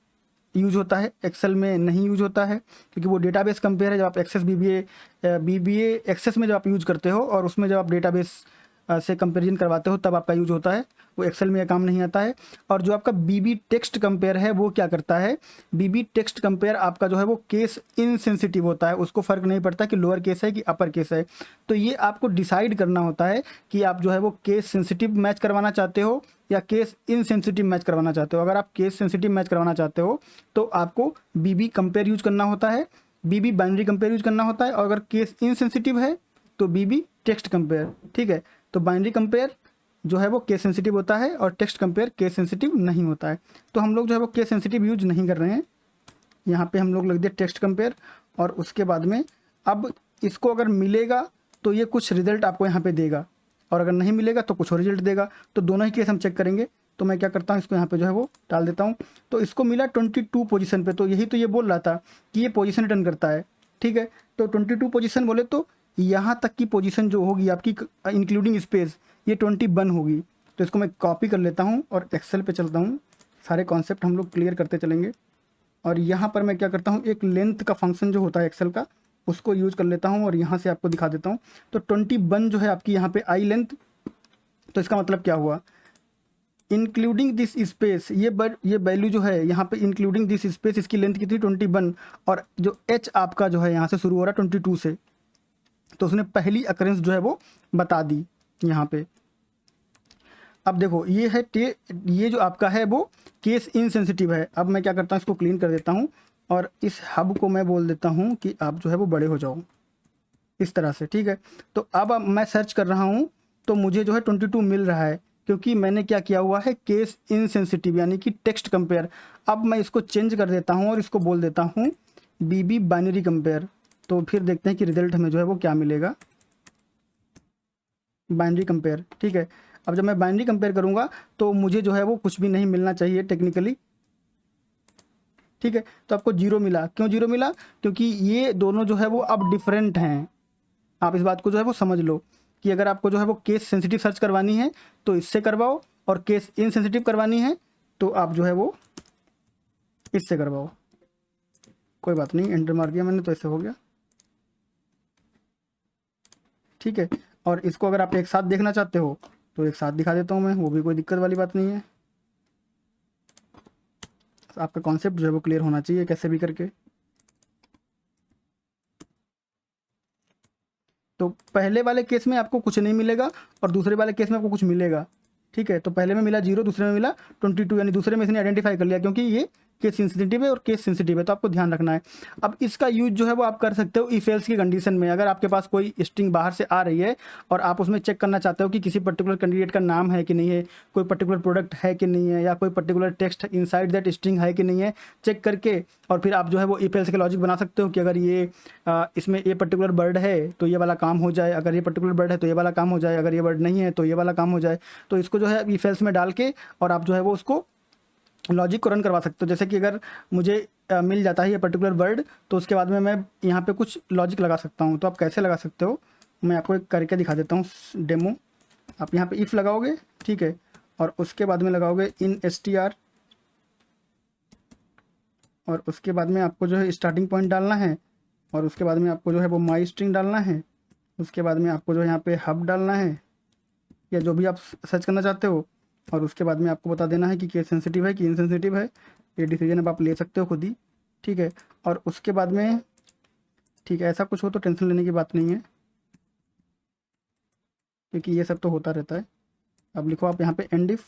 यूज होता है, एक्सेल में नहीं यूज होता है, क्योंकि वो डेटाबेस कंपेयर है। जब आप एक्सेस बीबीए एक्सेस में जब आप यूज करते हो और उसमें जब आप डेटाबेस से कंपैरिजन करवाते हो तब आपका यूज होता है, वो एक्सेल में काम नहीं आता है। और जो आपका बीबी टेक्स्ट कंपेयर है वो क्या करता है, बीबी टेक्स्ट कंपेयर आपका जो है वो केस इनसेंसिटिव होता है, उसको फ़र्क नहीं पड़ता कि लोअर केस है कि अपर केस है। तो ये आपको डिसाइड करना होता है कि आप जो है वो केस सेंसिटिव मैच करवाना चाहते हो या केस इनसेंसिटिव मैच करवाना चाहते हो। अगर आप केस सेंसिटिव मैच करवाना चाहते हो तो आपको बीबी कंपेयर यूज करना होता है, बीबी बाइनरी कंपेयर यूज करना होता है। और अगर केस इनसेंसिटिव है तो बीबी टेक्स्ट कंपेयर, ठीक है। तो बाइनरी कंपेयर जो है वो केस सेंसिटिव होता है और टेक्स्ट कंपेयर केस सेंसिटिव नहीं होता है। तो हम लोग जो है वो केस सेंसिटिव यूज नहीं कर रहे हैं, यहाँ पे हम लोग लग दिया टेक्स्ट कंपेयर। और उसके बाद में अब इसको अगर मिलेगा तो ये कुछ रिजल्ट आपको यहाँ पे देगा और अगर नहीं मिलेगा तो कुछ और रिजल्ट देगा। तो दोनों ही केस हम चेक करेंगे। तो मैं क्या करता हूँ, इसको यहाँ पे जो है वो डाल देता हूँ। तो इसको मिला 22 पोजीशन पे, तो यही तो ये बोल रहा था कि ये पोजीशन रिटर्न करता है, ठीक है। तो 22 पोजीशन बोले तो यहाँ तक की पोजीशन जो होगी आपकी इंक्लूडिंग स्पेस, ये 21 होगी। तो इसको मैं कॉपी कर लेता हूँ और एक्सेल पे चलता हूँ, सारे कॉन्सेप्ट हम लोग क्लियर करते चलेंगे। और यहाँ पर मैं क्या करता हूँ, एक लेंथ का फंक्शन जो होता है एक्सेल का, उसको यूज़ कर लेता हूँ और यहाँ से आपको दिखा देता हूँ। तो 21 जो है आपकी यहाँ पे आई लेंथ, तो इसका मतलब क्या हुआ, इंक्लूडिंग दिस स्पेस, ये वैल्यू जो है यहाँ पे इंक्लूडिंग दिस स्पेस, इसकी लेंथ कितनी 21, और जो एच आपका जो है यहाँ से शुरू हो रहा है 22 से, तो उसने पहली अकरेंस जो है वो बता दी यहाँ पे। अब देखो ये है ये जो आपका है वो केस इनसेंसिटिव है। अब मैं क्या करता हूँ, इसको क्लीन कर देता हूँ और इस हब को मैं बोल देता हूँ कि आप जो है वो बड़े हो जाओ इस तरह से, ठीक है। तो अब मैं सर्च कर रहा हूँ तो मुझे जो है 22 मिल रहा है, क्योंकि मैंने क्या किया हुआ है, केस इनसेंसिटिव यानी कि टेक्स्ट कंपेयर। अब मैं इसको चेंज कर देता हूँ और इसको बोल देता हूँ बीबी बाइनरी कंपेयर। तो फिर देखते हैं कि रिजल्ट हमें जो है वो क्या मिलेगा, बाइनरी कंपेयर, ठीक है। अब जब मैं बाइनरी कंपेयर करूँगा तो मुझे जो है वो कुछ भी नहीं मिलना चाहिए टेक्निकली, ठीक है। तो आपको 0 मिला, क्यों 0 मिला, क्योंकि ये दोनों जो है वो अब डिफरेंट हैं। आप इस बात को जो है वो समझ लो कि अगर आपको जो है वो केस सेंसिटिव सर्च करवानी है तो इससे करवाओ, और केस इनसेंसिटिव करवानी है तो आप जो है वो इससे करवाओ। कोई बात नहीं, एंटर मार दिया मैंने तो ऐसे हो गया, ठीक है। और इसको अगर आप एक साथ देखना चाहते हो तो एक साथ दिखा देता हूँ मैं, वो भी कोई दिक्कत वाली बात नहीं है। आपका कॉन्सेप्ट जो है वो क्लियर होना चाहिए कैसे भी करके। तो पहले वाले केस में आपको कुछ नहीं मिलेगा और दूसरे वाले केस में आपको कुछ मिलेगा, ठीक है। तो पहले में मिला 0, दूसरे में मिला 22, यानी दूसरे में इसने आइडेंटिफाई कर लिया क्योंकि ये केस सेंसिटिव है और केस सेंसिटिव है, तो आपको ध्यान रखना है। अब इसका यूज जो है वो आप कर सकते हो इफ एल्स की कंडीशन में। अगर आपके पास कोई स्ट्रिंग बाहर से आ रही है और आप उसमें चेक करना चाहते हो कि किसी पर्टिकुलर कैंडिडेट का नाम है कि नहीं है, कोई पर्टिकुलर प्रोडक्ट है कि नहीं है, या कोई particular text inside that string है कि नहीं है, चेक करके और फिर आप जो है वो इफ एल्स के लॉजिक बना सकते हो कि अगर ये इसमें ये पर्टिकुलर वर्ड है तो ये वाला काम हो जाए, अगर ये पर्टिकुलर वर्ड है तो ये वाला काम हो जाए, अगर ये वर्ड नहीं है तो ये वाला काम हो जाए। तो इसको जो है इफ एल्स में डाल के और आप जो है वो उसको लॉजिक को रन करवा सकते हो। जैसे कि अगर मुझे मिल जाता है ये पर्टिकुलर वर्ड, तो उसके बाद में मैं यहाँ पे कुछ लॉजिक लगा सकता हूँ। तो आप कैसे लगा सकते हो, मैं आपको एक करके दिखा देता हूँ डेमो। आप यहाँ पे इफ़ लगाओगे, ठीक है, और उसके बाद में लगाओगे इन str, और उसके बाद में आपको जो है स्टार्टिंग पॉइंट डालना है, और उसके बाद में आपको जो है वो माई स्ट्रिंग डालना है, उसके बाद में आपको जो है यहाँ पे हब डालना है या जो भी आप सर्च करना चाहते हो, और उसके बाद में आपको बता देना है कि केस सेंसिटिव है कि इनसेंसिटिव है। ये डिसीजन अब आप ले सकते हो खुद ही, ठीक है। और उसके बाद में, ठीक है, ऐसा कुछ हो तो टेंशन लेने की बात नहीं है क्योंकि ये सब तो होता रहता है। अब लिखो आप यहाँ पे एंड इफ,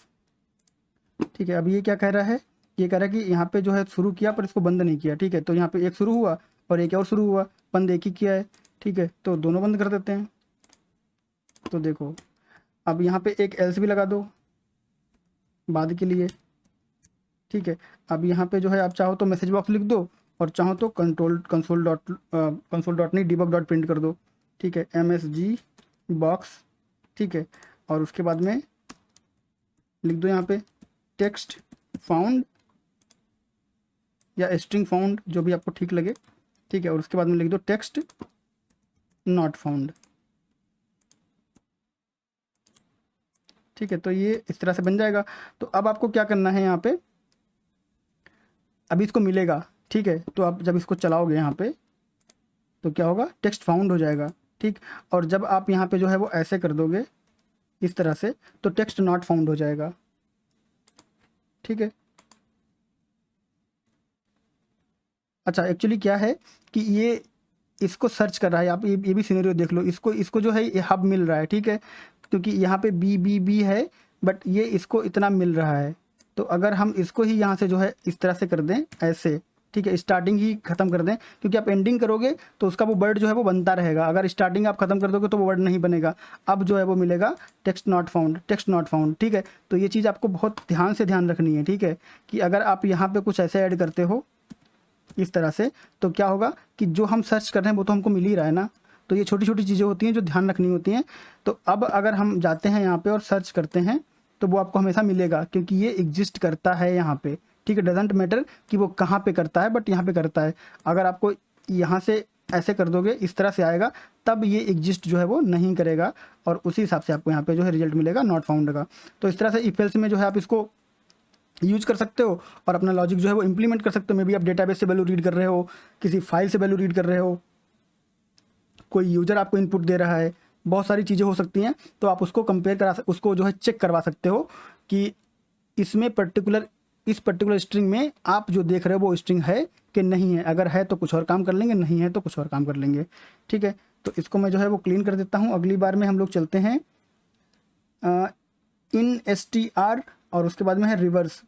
ठीक है। अब ये क्या कह रहा है, ये कह रहा है कि यहाँ पे जो है शुरू किया पर इसको बंद नहीं किया, ठीक है। तो यहाँ पे एक शुरू हुआ और एक और शुरू हुआ, बंद एक ही किया है, ठीक है। तो दोनों बंद कर देते हैं। तो देखो अब यहाँ पे एक एल्स भी लगा दो बाद के लिए, ठीक है। अब यहाँ पे जो है आप चाहो तो मैसेज बॉक्स लिख दो और चाहो तो कंसोल डॉट नहीं डिबग डॉट प्रिंट कर दो, ठीक है, MSG बॉक्स, ठीक है। और उसके बाद में लिख दो यहाँ पे टेक्स्ट फाउंड या स्ट्रिंग फाउंड, जो भी आपको ठीक लगे, ठीक है। और उसके बाद में लिख दो टेक्स्ट नॉट फाउंड, ठीक है। तो ये इस तरह से बन जाएगा। तो अब आपको क्या करना है, यहाँ पे अभी इसको मिलेगा, ठीक है। तो आप जब इसको चलाओगे यहाँ पे तो क्या होगा, टेक्स्ट फाउंड हो जाएगा, ठीक। और जब आप यहाँ पे जो है वो ऐसे कर दोगे इस तरह से तो टेक्स्ट नॉट फाउंड हो जाएगा, ठीक है। अच्छा एक्चुअली क्या है कि ये इसको सर्च कर रहा है, आप ये भी सिनेरियो देख लो, इसको जो है ये हब मिल रहा है, ठीक है, क्योंकि यहाँ पे बी है बट ये इसको इतना मिल रहा है। तो अगर हम इसको ही यहाँ से जो है इस तरह से कर दें ऐसे, ठीक है, स्टार्टिंग ही ख़त्म कर दें, क्योंकि आप एंडिंग करोगे तो उसका वो वर्ड जो है वो बनता रहेगा, अगर स्टार्टिंग आप ख़त्म कर दोगे तो वो वर्ड नहीं बनेगा। अब जो है वो मिलेगा text not found, text not found, ठीक है। तो ये चीज़ आपको बहुत ध्यान से ध्यान रखनी है, ठीक है, कि अगर आप यहाँ पर कुछ ऐसे ऐड करते हो इस तरह से तो क्या होगा कि जो हम सर्च कर रहे हैं वो तो हमको मिल ही रहा है ना। तो ये छोटी छोटी चीज़ें होती हैं जो ध्यान रखनी होती हैं। तो अब अगर हम जाते हैं यहाँ पे और सर्च करते हैं तो वो आपको हमेशा मिलेगा, क्योंकि ये एग्जिस्ट करता है यहाँ पे, ठीक है। डजेंट मैटर कि वो कहाँ पे करता है, बट यहाँ पे करता है। अगर आपको यहाँ से ऐसे कर दोगे, इस तरह से आएगा, तब ये एग्जिस्ट जो है वो नहीं करेगा, और उसी हिसाब से आपको यहाँ पे जो है रिजल्ट मिलेगा नॉट फाउंड का। तो इस तरह से इफ एल्स में जो है आप इसको यूज कर सकते हो और अपना लॉजिक जो है वो इंप्लीमेंट कर सकते हो। मे बी आप डेटाबेस से वैल्यू रीड कर रहे हो, किसी फाइल से वैल्यू रीड कर रहे हो, कोई यूजर आपको इनपुट दे रहा है, बहुत सारी चीज़ें हो सकती हैं। तो आप उसको कंपेयर उसको जो है चेक करवा सकते हो कि इसमें इस पर्टिकुलर स्ट्रिंग में आप जो देख रहे हो वो स्ट्रिंग है कि नहीं है। अगर है तो कुछ और काम कर लेंगे, नहीं है तो कुछ और काम कर लेंगे, ठीक है। तो इसको मैं जो है वो क्लीन कर देता हूँ। अगली बार में हम लोग चलते हैं इन str और उसके बाद में है रिवर्स।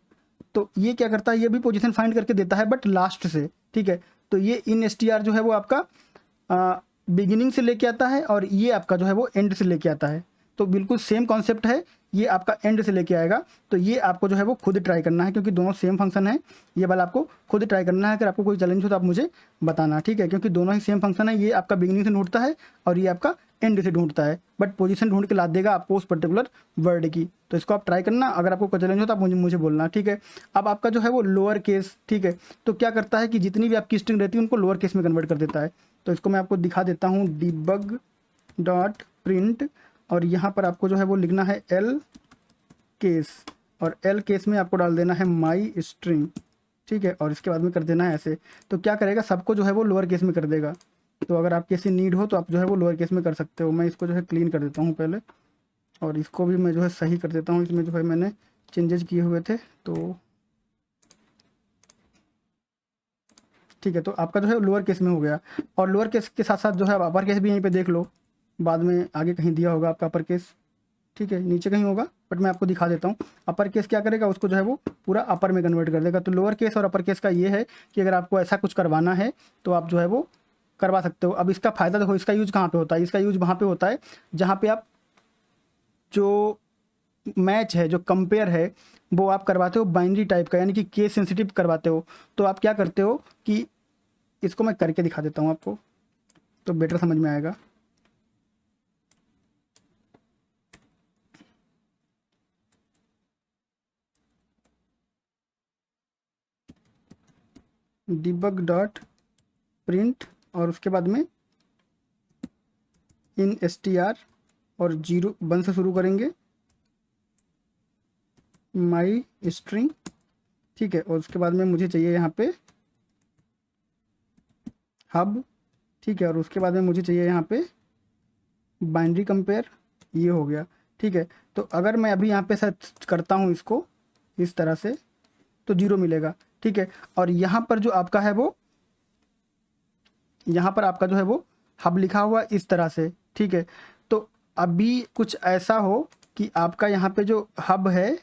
तो ये क्या करता है, ये भी पोजीशन फाइंड करके देता है बट लास्ट से, ठीक है। तो ये इन str जो है वो आपका बिगिनिंग से लेके आता है और ये आपका जो है वो एंड से लेके आता है। तो बिल्कुल सेम कॉन्सेप्ट है, ये आपका एंड से लेके आएगा। तो ये आपको जो है वो खुद ट्राई करना है, क्योंकि दोनों सेम फंक्शन है। ये वाला आपको खुद ट्राई करना है। अगर आपको कोई चैलेंज हो तो आप मुझे बताना, ठीक है, क्योंकि दोनों ही सेम फंक्शन है। ये आपका बिगिनिंग से ढूंढता है और ये आपका एंड से ढूंढता है, बट पोजीशन ढूंढ के ला देगा आपको उस पर्टिकुलर वर्ड की। तो इसको आप ट्राई करना। अगर आपको कोई चैलेंज हो तो आप मुझे बोलना, ठीक है। अब आपका जो है वो लोअर केस, ठीक है। तो क्या करता है कि जितनी भी आपकी स्ट्रिंग रहती है उनको लोअर केस में कन्वर्ट कर देता है। तो इसको मैं आपको दिखा देता हूँ, debug डॉट प्रिंट, और यहाँ पर आपको जो है वो लिखना है एल केस, और एल केस में आपको डाल देना है माई स्ट्रिंग, ठीक है। और इसके बाद में कर देना है ऐसे। तो क्या करेगा, सबको जो है वो लोअर केस में कर देगा। तो अगर आपकी ऐसी नीड हो तो आप जो है वो लोअर केस में कर सकते हो। मैं इसको जो है क्लीन कर देता हूँ पहले, और इसको भी मैं जो है सही कर देता हूँ। इसमें जो है मैंने चेंजेस किए हुए थे, तो ठीक है। तो आपका जो है लोअर केस में हो गया, और लोअर केस के साथ साथ जो है आप अपर केस भी यहीं पे देख लो। बाद में आगे कहीं दिया होगा आपका अपर केस, ठीक है, नीचे कहीं होगा, बट मैं आपको दिखा देता हूँ। अपर केस क्या करेगा, उसको जो है वो पूरा अपर में कन्वर्ट कर देगा। तो लोअर केस और अपर केस का ये है कि अगर आपको ऐसा कुछ करवाना है तो आप जो है वो करवा सकते हो। अब इसका फ़ायदा देखो, इसका यूज़ कहाँ पे होता है, इसका यूज़ वहाँ पे होता है जहाँ पे आप जो मैच है, जो कंपेयर है, वो आप करवाते हो बाइनरी टाइप का, यानी कि केस सेंसिटिव करवाते हो। तो आप क्या करते हो कि इसको मैं करके दिखा देता हूँ आपको, तो बेटर समझ में आएगा। debug डॉट प्रिंट और उसके बाद में इन str और 0 1 से शुरू करेंगे, माई स्ट्रिंग, ठीक है। और उसके बाद में मुझे चाहिए यहाँ पे हब, ठीक है। और उसके बाद में मुझे चाहिए यहाँ पे बाइनरी कंपेयर, ये हो गया, ठीक है। तो अगर मैं अभी यहाँ पे सर्च करता हूँ इसको इस तरह से, तो 0 मिलेगा, ठीक है। और यहाँ पर जो आपका है वो, यहाँ पर आपका जो है वो हब लिखा हुआ इस तरह से, ठीक है। तो अभी कुछ ऐसा हो कि आपका यहाँ पे जो हब है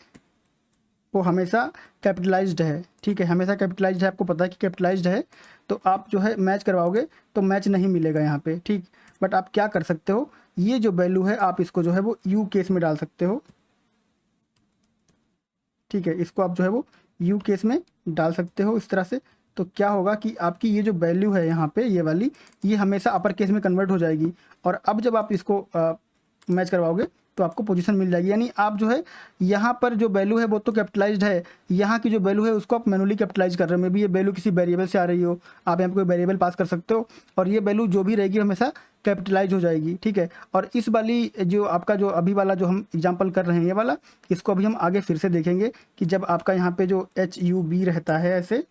वो हमेशा कैपिटलाइज्ड है, ठीक है, हमेशा कैपिटलाइज्ड है। आपको पता है कि कैपिटलाइज्ड है, तो आप जो है मैच करवाओगे तो मैच नहीं मिलेगा यहाँ पे, ठीक। बट आप क्या कर सकते हो, ये जो वैल्यू है आप इसको जो है वो यू केस में डाल सकते हो, ठीक है। इसको आप जो है वो यू केस में डाल सकते हो इस तरह से। तो क्या होगा कि आपकी ये जो वैल्यू है यहाँ पे, ये वाली, ये हमेशा अपर केस में कन्वर्ट हो जाएगी। और अब जब आप इसको मैच करवाओगे तो आपको पोजीशन मिल जाएगी। यानी आप जो है यहाँ पर जो वैल्यू है वो तो कैपिटलाइज्ड है, यहाँ की जो वैल्यू है उसको आप मैनुअली कैपिटलाइज कर रहे हो। मे बी ये वैल्यू किसी वेरिएबल से आ रही हो, आप यहाँ पे कोई वेरिएबल पास कर सकते हो, और ये वैल्यू जो भी रहेगी हमेशा कैपिटलाइज हो जाएगी, ठीक है। और इस वाली जो आपका जो अभी वाला जो हम एग्जांपल कर रहे हैं, ये वाला, इसको अभी हम आगे फिर से देखेंगे कि जब आपका यहाँ पे जो HUB रहता है ऐसे,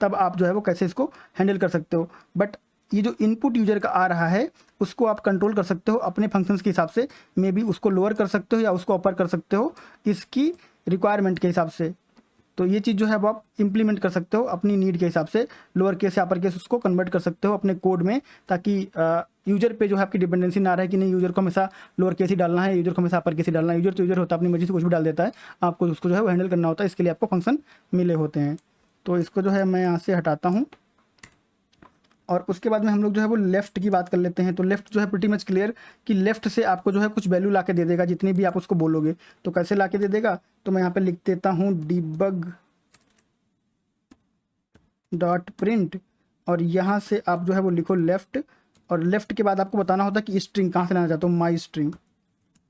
तब आप जो है वो कैसे इसको हैंडल कर सकते हो। बट ये जो इनपुट यूजर का आ रहा है उसको आप कंट्रोल कर सकते हो अपने फंक्शंस के हिसाब से। मे बी उसको लोअर कर सकते हो या उसको अपर कर सकते हो इसकी रिक्वायरमेंट के हिसाब से। तो ये चीज़ जो है वो आप इंप्लीमेंट कर सकते हो अपनी नीड के हिसाब से, लोअर केस या अपर केस उसको कन्वर्ट कर सकते हो अपने कोड में, ताकि यूजर पे जो है आपकी डिपेंडेंसी ना रहे कि नहीं यूजर को हमेशा लोअर केस ही डालना है, यूजर को हमेशा अपर केस ही डालना है। यूजर तो यूजर होता है, अपनी मर्जी से कुछ भी डाल देता है, आपको उसको जो है वो हैंडल करना होता है। इसके लिए आपको फंक्शन मिले होते हैं। तो इसको जो है मैं यहाँ से हटाता हूँ, और उसके बाद में हम लोग जो है वो लेफ़्ट की बात कर लेते हैं। तो लेफ़्ट जो है प्रीटी मच क्लियर कि लेफ़्ट से आपको जो है कुछ वैल्यू ला के दे देगा, जितनी भी आप उसको बोलोगे। तो कैसे ला के दे देगा, तो मैं यहाँ पे लिख देता हूँ debug डॉट प्रिंट, और यहाँ से आप जो है वो लिखो लेफ़्ट, और लेफ़्ट के बाद आपको बताना होता है कि स्ट्रिंग कहाँ से लाना चाहते हो, माई स्ट्रिंग,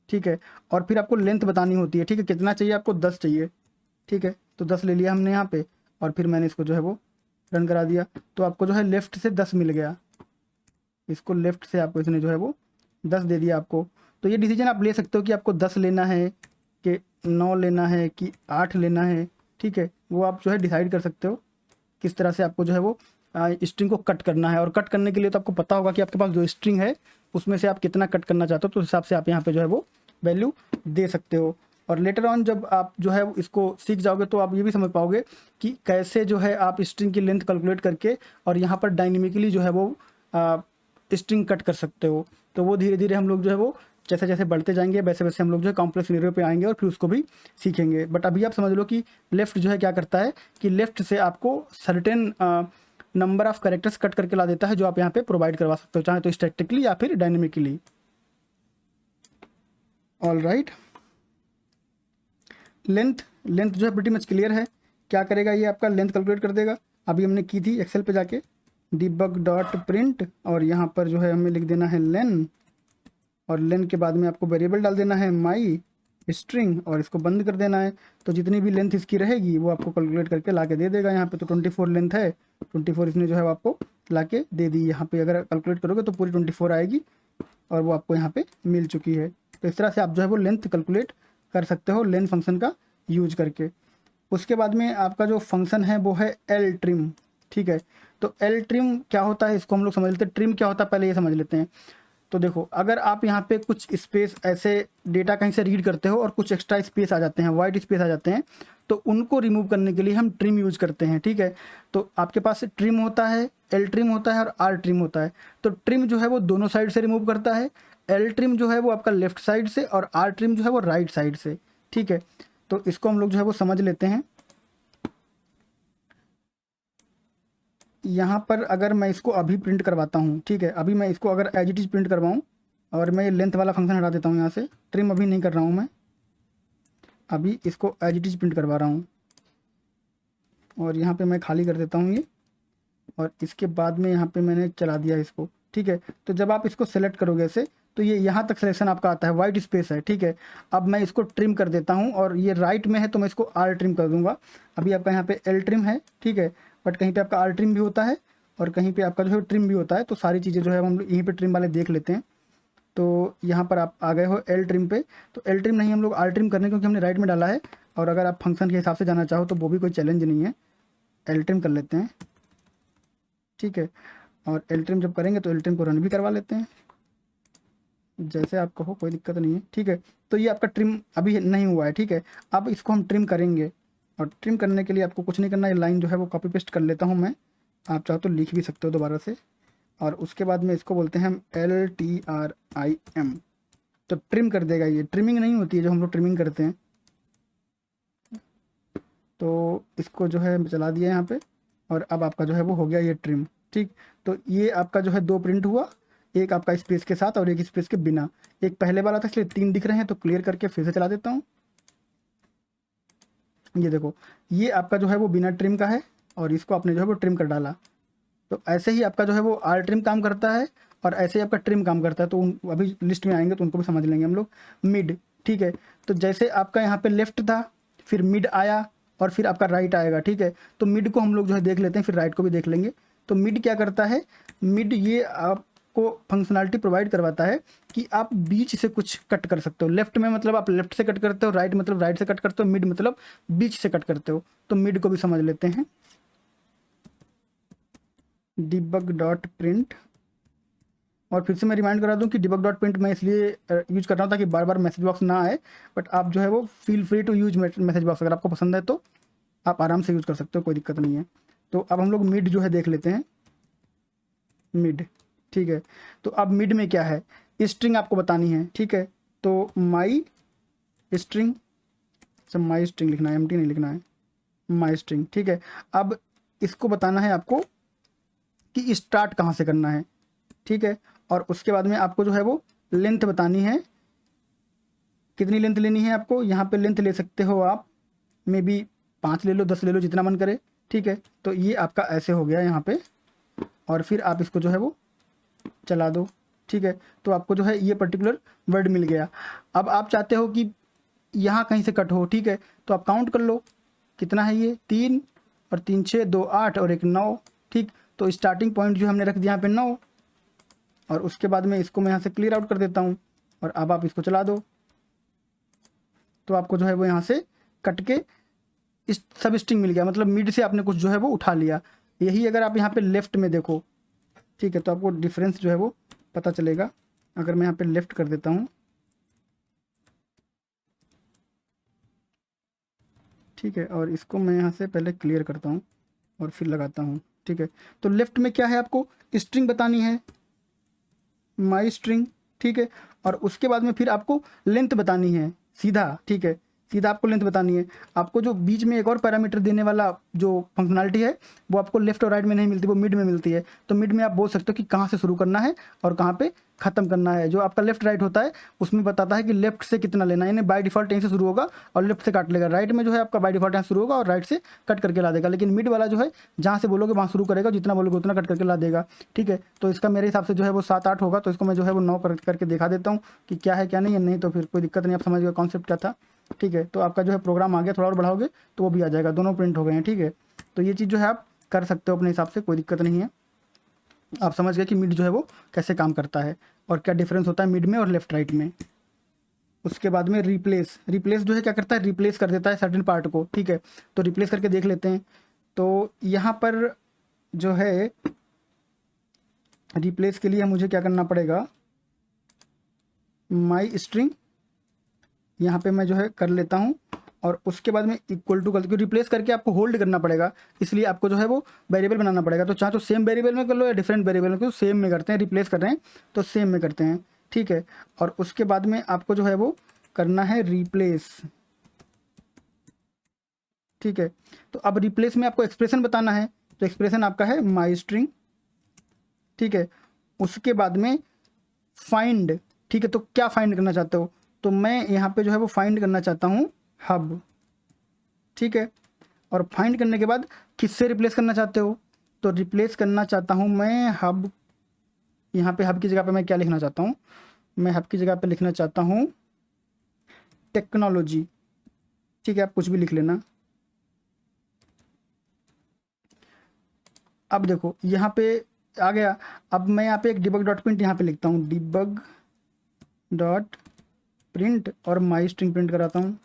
ठीक है। और फिर आपको लेंथ बतानी होती है, ठीक है, कितना चाहिए आपको, 10 चाहिए, ठीक है। तो 10 ले लिया हमने यहाँ पे, और फिर मैंने इसको जो है वो रन करा दिया, तो आपको जो है लेफ़्ट से 10 मिल गया, इसको लेफ़्ट से आपको इसने जो है वो 10 दे दिया आपको। तो ये डिसीजन आप ले सकते हो कि आपको 10 लेना है कि 9 लेना है कि 8 लेना है, ठीक है, वो आप जो है डिसाइड कर सकते हो किस तरह से आपको जो है वो स्ट्रिंग को कट करना है। और कट करने के लिए तो आपको पता होगा कि आपके पास जो स्ट्रिंग है उसमें से आप कितना कट करना चाहते हो, तो उस हिसाब से आप यहाँ पे जो है वो वैल्यू दे सकते हो। और लेटर ऑन जब आप जो है इसको सीख जाओगे तो आप ये भी समझ पाओगे कि कैसे जो है आप स्ट्रिंग की लेंथ कैलकुलेट करके और यहाँ पर डायनेमिकली जो है वो स्ट्रिंग कट कर सकते हो। तो वो धीरे धीरे हम लोग जो है वो जैसे जैसे बढ़ते जाएंगे वैसे वैसे हम लोग जो है कॉम्प्लेक्स सिनेरियो पे आएंगे और फिर उसको भी सीखेंगे। बट अभी आप समझ लो कि लेफ़्ट जो है क्या करता है कि लेफ़्ट से आपको certain number of characters cut करके ला देता है जो आप यहाँ पे प्रोवाइड करवा सकते हो, चाहे तो स्टैटिकली या फिर डायनेमिकली। ऑल राइट, लेंथ जो है प्रीटी मच क्लियर है। क्या करेगा ये आपका लेंथ कैलकुलेट कर देगा। अभी हमने की थी एक्सेल पे जाके डिबग डॉट प्रिंट, और यहाँ पर जो है हमें लिख देना है लेन, और लेन के बाद में आपको वेरिएबल डाल देना है माई स्ट्रिंग, और इसको बंद कर देना है। तो जितनी भी लेंथ इसकी रहेगी वो आपको कैलकुलेट करके ला के दे देगा। यहाँ पे तो 24 लेंथ है, 24 इसने जो है आपको ला के दे दी। यहाँ पे अगर कैलकुलेट करोगे तो पूरी 24 आएगी, और वो आपको यहाँ पे मिल चुकी है। तो इस तरह से आप जो है वो लेंथ कैलकुलेट कर सकते हो लेन फंक्शन का यूज करके। उसके बाद में आपका जो फंक्शन है वो है एल ट्रिम, ठीक है। तो एल ट्रिम क्या होता है इसको हम लोग समझ लेते हैं। ट्रिम क्या होता है पहले ये समझ लेते हैं। तो देखो, अगर आप यहाँ पे कुछ स्पेस ऐसे डेटा कहीं से रीड करते हो और कुछ एक्स्ट्रा स्पेस आ जाते हैं, वाइट स्पेस आ जाते हैं, तो उनको रिमूव करने के लिए हम ट्रिम यूज करते हैं, ठीक है। तो आपके पास ट्रिम होता है, एल ट्रिम होता है और आर ट्रिम होता है। तो ट्रिम जो है वो दोनों साइड से रिमूव करता है, एल ट्रिम जो है वो आपका लेफ्ट साइड से, और आर ट्रिम जो है वो राइट साइड से, ठीक है। तो इसको हम लोग जो है वो समझ लेते हैं। यहाँ पर अगर मैं इसको अभी प्रिंट करवाता हूँ, ठीक है, अभी मैं इसको अगर एज इट इज़ प्रिंट करवाऊँ, और मैं ये लेंथ वाला फंक्शन हटा देता हूँ यहाँ से, ट्रिम अभी नहीं कर रहा हूँ मैं, अभी इसको एज इट इज़ प्रिंट करवा रहा हूँ, और यहाँ पे मैं खाली कर देता हूँ ये, और इसके बाद में यहाँ पे मैंने चला दिया इसको, ठीक है। तो जब आप इसको सेलेक्ट करोगे ऐसे, तो ये यहाँ तक सिलेक्शन आपका आता है, वाइट स्पेस है, ठीक है। अब मैं इसको ट्रिम कर देता हूँ, और ये राइट में है तो मैं इसको आर ट्रिम कर दूंगा। अभी आपका यहाँ पे एल ट्रिम है, ठीक है, बट कहीं पे आपका आर ट्रिम भी होता है और कहीं पे आपका जो है ट्रिम भी होता है। तो सारी चीज़ें जो है हम लोग यहीं पे ट्रिम वाले देख लेते हैं। तो यहाँ पर आप आ गए हो एल ट्रिम पे, तो एल ट्रिम नहीं हम लोग आर ट्रिम करने, क्योंकि हमने राइट में डाला है। और अगर आप फंक्शन के हिसाब से जाना चाहो तो वो भी कोई चैलेंज नहीं है, एल ट्रिम कर लेते हैं, ठीक है। और एल ट्रिम जब करेंगे तो एल ट्रिम को रन भी करवा लेते हैं, जैसे आप कहो, कोई दिक्कत नहीं है, ठीक है। तो ये आपका ट्रिम अभी नहीं हुआ है, ठीक है। अब इसको हम ट्रिम करेंगे, और ट्रिम करने के लिए आपको कुछ नहीं करना, ये लाइन जो है वो कॉपी पेस्ट कर लेता हूँ मैं, आप चाहो तो लिख भी सकते हो दोबारा से। और उसके बाद में इसको बोलते हैं हम LTRIM, तो ट्रिम कर देगा। ये ट्रिमिंग नहीं होती है जो हम लोग ट्रिमिंग करते हैं। तो इसको जो है चला दिया यहाँ पे, और अब आपका जो है वो हो गया ये ट्रिम, ठीक। तो ये आपका जो है 2 प्रिंट हुआ, एक आपका स्पेस के साथ और एक स्पेस के बिना। एक पहले वाला था इसलिए 3 दिख रहे हैं, तो क्लियर करके फिर से चला देता हूँ। ये देखो, ये आपका जो है वो बिना ट्रिम का है, और इसको आपने जो है वो ट्रिम कर डाला। तो ऐसे ही आपका जो है वो आर ट्रिम काम करता है, और ऐसे ही आपका ट्रिम काम करता है। तो अभी लिस्ट में आएंगे तो उनको भी समझ लेंगे हम लोग। मिड, ठीक है। तो जैसे आपका यहाँ पे लेफ्ट था, फिर मिड आया, और फिर आपका राइट आएगा, ठीक है। तो मिड को हम लोग जो है देख लेते हैं, फिर राइट को भी देख लेंगे। तो मिड क्या करता है, मिड ये आपको फंक्शनलिटी प्रोवाइड करवाता है कि आप बीच से कुछ कट कर सकते हो। लेफ्ट में मतलब आप लेफ्ट से कट करते हो, राइट मतलब राइट से कट करते हो, मिड मतलब बीच से कट करते हो। तो मिड को भी समझ लेते हैं। डिबग डॉट प्रिंट, और फिर से मैं रिमाइंड करा दूं कि डिबग डॉट प्रिंट मैं इसलिए यूज कर रहा हूँ ताकि बार बार मैसेज बॉक्स ना आए। बट आप जो है वो feel free to use message box, अगर आपको पसंद है तो आप आराम से यूज़ कर सकते हो, कोई दिक्कत नहीं है। तो अब हम लोग मिड जो है देख लेते हैं, मिड, ठीक है। तो अब मिड में क्या है, स्ट्रिंग आपको बतानी है, ठीक है। तो माई स्ट्रिंग, सब माई स्ट्रिंग लिखना है, एम्प्टी नहीं लिखना है, माई स्ट्रिंग, ठीक है। अब इसको बताना है आपको कि स्टार्ट कहाँ से करना है, ठीक है। और उसके बाद में आपको जो है वो लेंथ बतानी है, कितनी लेंथ लेनी है आपको। यहाँ पे लेंथ ले सकते हो आप, मे बी 5 ले लो, 10 ले लो, जितना मन करे, ठीक है। तो ये आपका ऐसे हो गया यहाँ पे, और फिर आप इसको जो है वो चला दो, ठीक है, तो आपको जो है ये पर्टिकुलर वर्ड मिल गया। अब आप चाहते हो कि यहाँ कहीं से कट हो, ठीक है, तो आप काउंट कर लो कितना है ये 3 और 3 6 2 8 और 1 9, ठीक। तो स्टार्टिंग पॉइंट जो हमने रख दिया यहाँ पे 9, और उसके बाद में इसको मैं यहाँ से क्लियर आउट कर देता हूँ और अब आप इसको चला दो, तो आपको जो है वो यहाँ से कट के इस सब स्ट्रिंग मिल गया, मतलब मिड से आपने कुछ जो है वो उठा लिया। यही अगर आप यहाँ पे लेफ्ट में देखो, ठीक है, तो आपको डिफरेंस जो है वो पता चलेगा। अगर मैं यहाँ पे लेफ्ट कर देता हूँ, ठीक है, और इसको मैं यहाँ से पहले क्लियर करता हूँ और फिर लगाता हूँ, ठीक है। तो लेफ्ट में क्या है, आपको स्ट्रिंग बतानी है, माई स्ट्रिंग, ठीक है, और उसके बाद में फिर आपको लेंथ बतानी है सीधा, ठीक है, सीधा आपको लेंथ बतानी है। आपको जो बीच में एक और पैरामीटर देने वाला जो फंक्शनलिटी है वो आपको लेफ्ट और राइट में नहीं मिलती, वो मिड में मिलती है। तो मिड में आप बोल सकते हो कि कहाँ से शुरू करना है और कहाँ पे ख़त्म करना है। जो आपका लेफ्ट राइट होता है उसमें बताता है कि लेफ्ट से कितना लेना है, यानी बाय डिफॉल्ट यहीं से शुरू होगा और लेफ्ट से काट लेगा। राइट में जो है आपका बाय डिफॉल्ट यहाँ शुरू होगा और राइट से कट करके ला देगा। लेकिन मिड वाला जो है जहाँ से बोलोगे वहाँ शुरू करेगा, जितना बोलोगे उतना कट करके ला देगा, ठीक है। तो इसका मेरे हिसाब से जो है वो 7 8 होगा, तो इसको मैं जो है वो 9 करके दिखा देता हूँ कि क्या है क्या नहीं है। नहीं तो फिर कोई दिक्कत नहीं, आप समझ गए कॉन्सेप्ट क्या था, ठीक है। तो आपका जो है प्रोग्राम आ गया, थोड़ा और बढ़ाओगे तो वो भी आ जाएगा, दोनों प्रिंट हो गए हैं, ठीक है। तो ये चीज़ जो है आप कर सकते हो अपने हिसाब से, कोई दिक्कत नहीं है। आप समझ गए कि मिड जो है वो कैसे काम करता है और क्या डिफरेंस होता है मिड में और लेफ्ट राइट में। उसके बाद में रिप्लेस, रिप्लेस जो है क्या करता है, रिप्लेस कर देता है सर्टेन पार्ट को, ठीक है। तो रिप्लेस करके देख लेते हैं। तो यहाँ पर जो है रिप्लेस के लिए मुझे क्या करना पड़ेगा, माई स्ट्रिंग यहाँ पे मैं जो है कर लेता हूँ और उसके बाद में इक्वल टू करके रिप्लेस करके आपको होल्ड करना पड़ेगा, इसलिए आपको जो है वो वेरिएबल बनाना पड़ेगा। तो चाहे तो सेम वेरिएबल में कर लो या डिफरेंट वेरिएबल में, तो सेम में करते हैं, रिप्लेस कर रहे हैं तो सेम में करते हैं, ठीक है। और उसके बाद में आपको जो है वो करना है रिप्लेस, ठीक है। तो अब रिप्लेस में आपको एक्सप्रेशन बताना है, तो एक्सप्रेशन आपका है माई स्ट्रिंग, ठीक है। उसके बाद में फाइंड, ठीक है। तो क्या फाइंड करना चाहते हो, तो मैं यहाँ पे जो है वो फाइंड करना चाहता हूँ हब, ठीक है। और फाइंड करने के बाद किससे रिप्लेस करना चाहते हो, तो रिप्लेस करना चाहता हूँ मैं हब। यहाँ पे हब की जगह पे मैं क्या लिखना चाहता हूँ, मैं हब की जगह पे लिखना चाहता हूँ टेक्नोलॉजी, ठीक है। आप कुछ भी लिख लेना। अब देखो यहाँ पे आ गया। अब मैं यहाँ पे एक डिबग डॉट प्रिंट यहाँ पे लिखता हूँ, डिबग डॉट प्रिंट, और माई स्ट्रिंग प्रिंट कराता हूँ,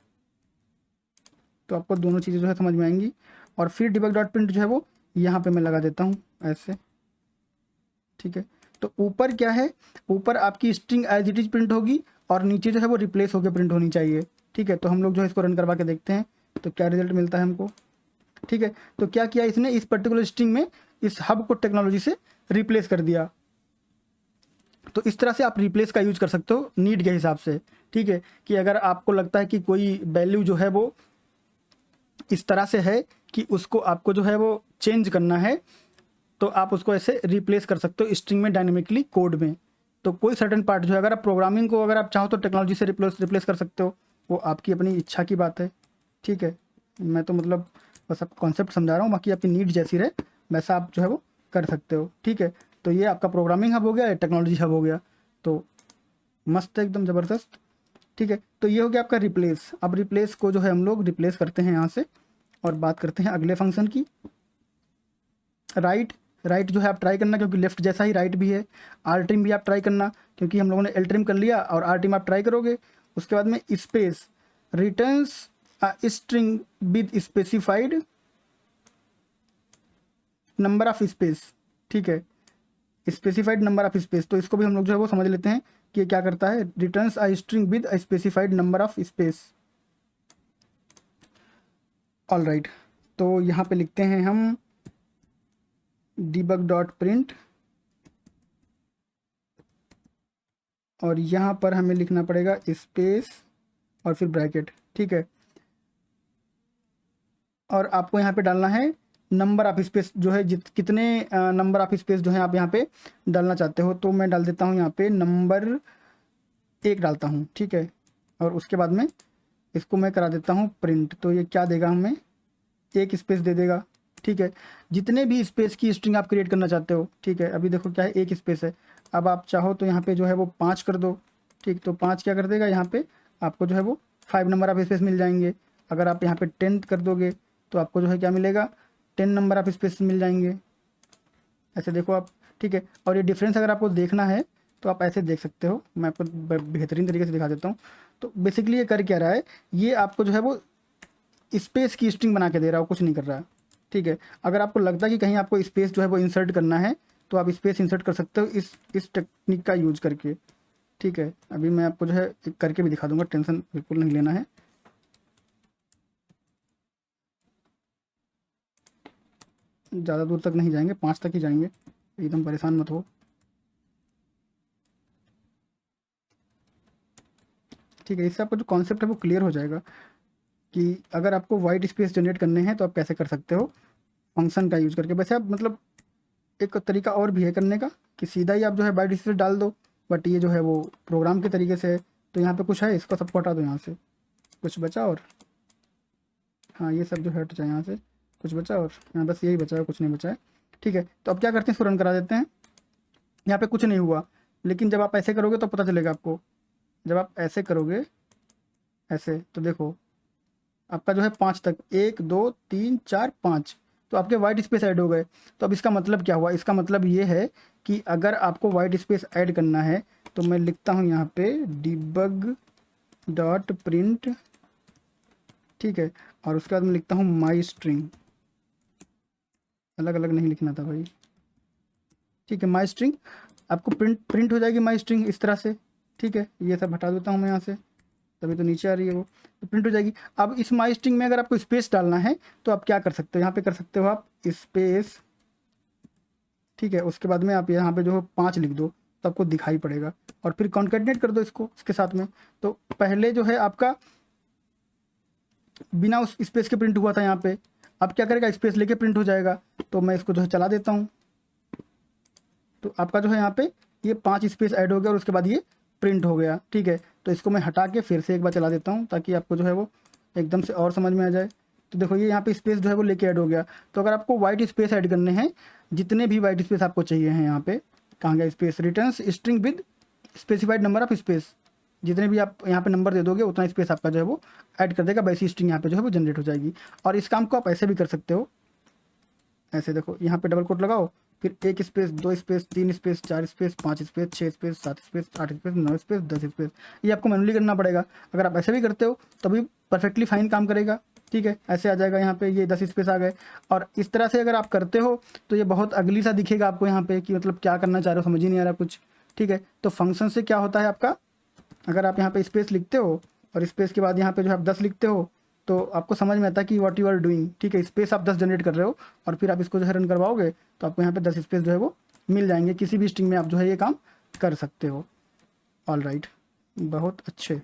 तो आपको दोनों चीज़ें जो है समझ में आएंगी। और फिर डिबग डॉट प्रिंट जो है वो यहाँ पे मैं लगा देता हूँ ऐसे, ठीक है। तो ऊपर क्या है, ऊपर आपकी string as it is print होगी और नीचे जो है वो रिप्लेस होकर प्रिंट होनी चाहिए, ठीक है। तो हम लोग जो है इसको रन करवा के देखते हैं तो क्या रिजल्ट मिलता है हमको, ठीक है। तो क्या किया इसने, इस पर्टिकुलर स्ट्रिंग में इस हब को टेक्नोलॉजी से रिप्लेस कर दिया। तो इस तरह से आप रिप्लेस का यूज कर सकते हो नीड के हिसाब से, ठीक है। कि अगर आपको लगता है कि कोई वैल्यू जो है वो इस तरह से है कि उसको आपको जो है वो चेंज करना है, तो आप उसको ऐसे रिप्लेस कर सकते हो स्ट्रिंग में डायनेमिकली कोड में। तो कोई सर्टेन पार्ट जो है अगर आप प्रोग्रामिंग को अगर आप चाहो तो टेक्नोलॉजी से रिप्लेस कर सकते हो, वो आपकी अपनी इच्छा की बात है, ठीक है। मैं तो मतलब बस आपको कॉन्सेप्ट समझा रहा हूँ, बाकी आपकी नीड जैसी रहे वैसा आप जो है वो कर सकते हो, ठीक है। तो ये आपका प्रोग्रामिंग हब हो गया, टेक्नोलॉजी हब हो गया, तो मस्त है एकदम ज़बरदस्त, ठीक है। तो ये हो गया आपका रिप्लेस। अब रिप्लेस को जो है हम लोग रिप्लेस करते हैं यहाँ से और बात करते हैं अगले फंक्शन की, राइट। राइट जो है आप ट्राई करना क्योंकि लेफ्ट जैसा ही राइट भी है। आर ट्रिम भी आप ट्राई करना क्योंकि हम लोगों ने एल ट्रिम कर लिया और आर ट्रिम आप ट्राई करोगे। उसके बाद में space, returns string with specified number of space, ठीक है, स्पेसिफाइड नंबर ऑफ स्पेस। तो इसको भी हम लोग जो है वो समझ लेते हैं कि ये क्या करता है, returns a string with specified number of space. All right, तो यहाँ पे लिखते हैं हम debug डॉट प्रिंट और यहाँ पर हमें लिखना पड़ेगा स्पेस और फिर ब्रैकेट, ठीक है। और आपको यहाँ पे डालना है नंबर ऑफ स्पेस, जो है कितने नंबर ऑफ स्पेस जो है आप यहाँ पे डालना चाहते हो। तो मैं डाल देता हूँ यहाँ पे नंबर 1 डालता हूँ, ठीक है। और उसके बाद में इसको मैं करा देता हूँ प्रिंट, तो ये क्या देगा, हमें 1 स्पेस दे देगा, ठीक है। जितने भी स्पेस की स्ट्रिंग आप क्रिएट करना चाहते हो, ठीक है। अभी देखो क्या है, 1 स्पेस है। अब आप चाहो तो यहाँ पे जो है वो 5 कर दो, ठीक, तो 5 क्या कर देगा, यहाँ पे आपको जो है वो 5 नंबर ऑफ स्पेस मिल जाएंगे। अगर आप यहाँ पे 10 कर दोगे तो आपको जो है क्या मिलेगा, 10 नंबर ऑफ स्पेस मिल जाएंगे। ऐसे देखो आप, ठीक है। और ये डिफरेंस अगर आपको देखना है तो आप ऐसे देख सकते हो, मैं आपको बेहतरीन तरीके से दिखा देता हूँ। तो बेसिकली ये कर क्या रहा है, ये आपको जो है वो स्पेस की स्ट्रिंग बना के दे रहा हो, कुछ नहीं कर रहा है, ठीक है। अगर आपको लगता है कि कहीं आपको स्पेस जो है वो इंसर्ट करना है तो आप स्पेस इंसर्ट कर सकते हो इस टेक्निक का यूज करके, ठीक है। अभी मैं आपको जो है एक करके भी दिखा दूंगा, टेंशन बिल्कुल नहीं लेना है। ज़्यादा दूर तक नहीं जाएंगे, 5 तक ही जाएंगे, एकदम परेशान मत हो, ठीक है। इससे आपका जो कॉन्सेप्ट है वो क्लियर हो जाएगा कि अगर आपको वाइट स्पेस जनरेट करने हैं तो आप कैसे कर सकते हो, फंक्शन का यूज़ करके। वैसे आप मतलब एक तरीका और भी है करने का कि सीधा ही आप जो है वाइट स्पेस डाल दो, बट ये जो है वो प्रोग्राम के तरीके से है। तो यहाँ पे कुछ है, इसको सबको हटा दो यहाँ से, कुछ बचा और, हाँ ये सब जो हट जाए यहाँ से, कुछ बचा और यहाँ बस यही बचा है, कुछ नहीं बचा है, ठीक है। तो अब क्या करते हैं, इसको रन करा देते हैं। यहाँ पे कुछ नहीं हुआ, लेकिन जब आप ऐसे करोगे तो पता चलेगा आपको। जब आप ऐसे करोगे ऐसे, तो देखो आपका जो है 5 तक, 1 2 3 4 5, तो आपके वाइट स्पेस ऐड हो गए। तो अब इसका मतलब क्या हुआ, इसका मतलब ये है कि अगर आपको वाइट स्पेस ऐड करना है तो मैं लिखता हूँ यहाँ पे debug डॉट प्रिंट, ठीक है। और उसके बाद मैं लिखता हूँ माई स्ट्रिंग, अलग अलग नहीं लिखना था भाई, ठीक है। माई स्ट्रिंग आपको प्रिंट हो जाएगी, माई स्ट्रिंग इस तरह से, ठीक है। ये सब हटा देता हूँ मैं यहाँ से, तभी तो नीचे आ रही है वो, तो प्रिंट हो जाएगी। अब इस माई स्ट्रिंग में अगर आपको स्पेस डालना है तो आप क्या कर सकते हो, यहाँ पे कर सकते हो आप स्पेस, ठीक है। उसके बाद में आप यहाँ पे जो है 5 लिख दो तो आपको दिखाई पड़ेगा, और फिर कॉन्केटनेट कर दो इसको इसके साथ में। तो पहले जो है आपका बिना उस स्पेस के प्रिंट हुआ था यहाँ पे, अब क्या करेगा, स्पेस लेके प्रिंट हो जाएगा। तो मैं इसको जो है चला देता हूँ, तो आपका जो है यहाँ पे ये 5 स्पेस ऐड हो गया और उसके बाद ये प्रिंट हो गया, ठीक है। तो इसको मैं हटा के फिर से एक बार चला देता हूँ ताकि आपको जो है वो एकदम से और समझ में आ जाए। तो देखो ये यहाँ पे स्पेस जो है वो लेके ऐड हो गया। तो अगर आपको वाइट स्पेस ऐड करने हैं, जितने भी वाइट स्पेस आपको चाहिए हैं, यहाँ पे कहाँ गया space, returns string with specified number of space, जितने भी आप यहाँ पे नंबर दे दोगे उतना स्पेस आपका जो है वो ऐड कर देगा, वैसी स्ट्रिंग यहाँ पे जो है वो जनरेट हो जाएगी। और इस काम को आप ऐसे भी कर सकते हो, ऐसे देखो यहाँ पे डबल कोट लगाओ, फिर 1 space 2 space 3 space 4 space 5 space 6 space 7 space 8 space 9 space 10 space, ये आपको मैनुअली करना पड़ेगा। अगर आप ऐसे भी करते हो तभी परफेक्टली फाइन काम करेगा, ठीक है। ऐसे आ जाएगा, यहाँ पे ये 10 स्पेस आ गए। और इस तरह से अगर आप करते हो तो ये बहुत अगली सा दिखेगा आपको यहाँ पे कि मतलब क्या करना चाह रहे हो, समझ ही नहीं आ रहा कुछ, ठीक है। तो फंक्शन से क्या होता है आपका, अगर आप यहाँ पे स्पेस लिखते हो और स्पेस के बाद यहाँ पे जो है आप 10 लिखते हो तो आपको समझ में आता है कि व्हाट यू आर डूइंग, ठीक है। स्पेस आप 10 जनरेट कर रहे हो और फिर आप इसको जो है रन करवाओगे तो आपको यहाँ पे 10 स्पेस जो है वो मिल जाएंगे। किसी भी स्ट्रिंग में आप जो है ये काम कर सकते हो। ऑल राइट, बहुत अच्छे।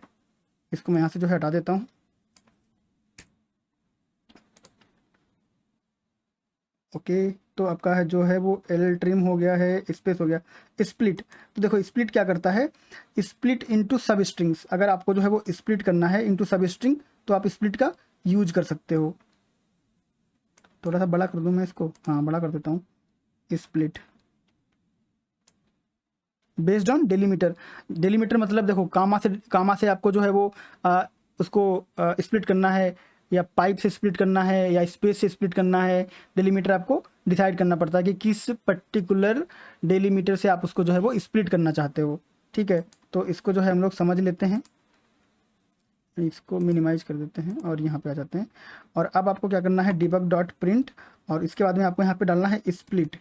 इसको मैं यहाँ से जो है हटा देता हूँ। ओके, तो आपका है जो है वो एल ट्रिम हो गया है, स्पेस हो गया। स्प्लिट, तो देखो स्प्लिट क्या करता है, स्प्लिट इनटू सब स्ट्रिंग्स। अगर आपको जो है वो स्प्लिट करना है इनटू सब स्ट्रिंग तो आप स्प्लिट का यूज कर सकते हो। थोड़ा सा बड़ा कर दूं मैं इसको, हाँ बड़ा कर देता हूँ। Split based on delimiter. Delimiter मतलब देखो कामा से आपको जो है वो उसको स्प्लिट करना है, या पाइप से स्प्लिट करना है, या स्पेस से स्प्लिट करना है। डेलीमीटर आपको डिसाइड करना पड़ता है कि किस पर्टिकुलर डेलीमीटर से आप उसको जो है वो स्प्लिट करना चाहते हो, ठीक है। तो इसको जो है हम लोग समझ लेते हैं, इसको मिनिमाइज कर देते हैं और यहाँ पे आ जाते हैं। और अब आपको क्या करना है, डिबग डॉट प्रिंट, और इसके बाद में आपको यहाँ पे डालना है स्प्लिट,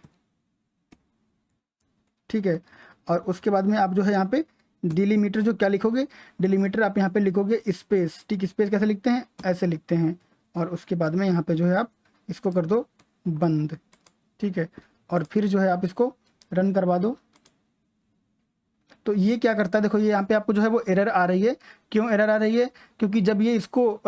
ठीक है। और उसके बाद में आप जो है यहाँ पे डिलीमीटर जो क्या लिखोगे, डिलीमीटर आप यहाँ पे लिखोगे स्पेस, ठीक। स्पेस कैसे लिखते हैं, ऐसे लिखते हैं। और उसके बाद में यहाँ पे जो है आप इसको कर दो बंद, ठीक है। और फिर जो है आप इसको रन करवा दो। तो ये क्या करता है, देखो ये यहाँ पे आपको जो है वो एरर आ रही है। क्यों एरर आ रही है, क्योंकि जब ये इसको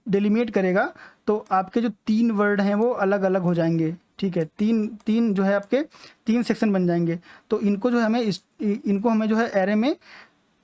डिलीमीट करेगा तो आपके जो 3 वर्ड हैं वो अलग अलग हो जाएंगे, ठीक है। तीन जो है आपके 3 सेक्शन बन जाएंगे। तो इनको जो है इनको हमें जो है एरे में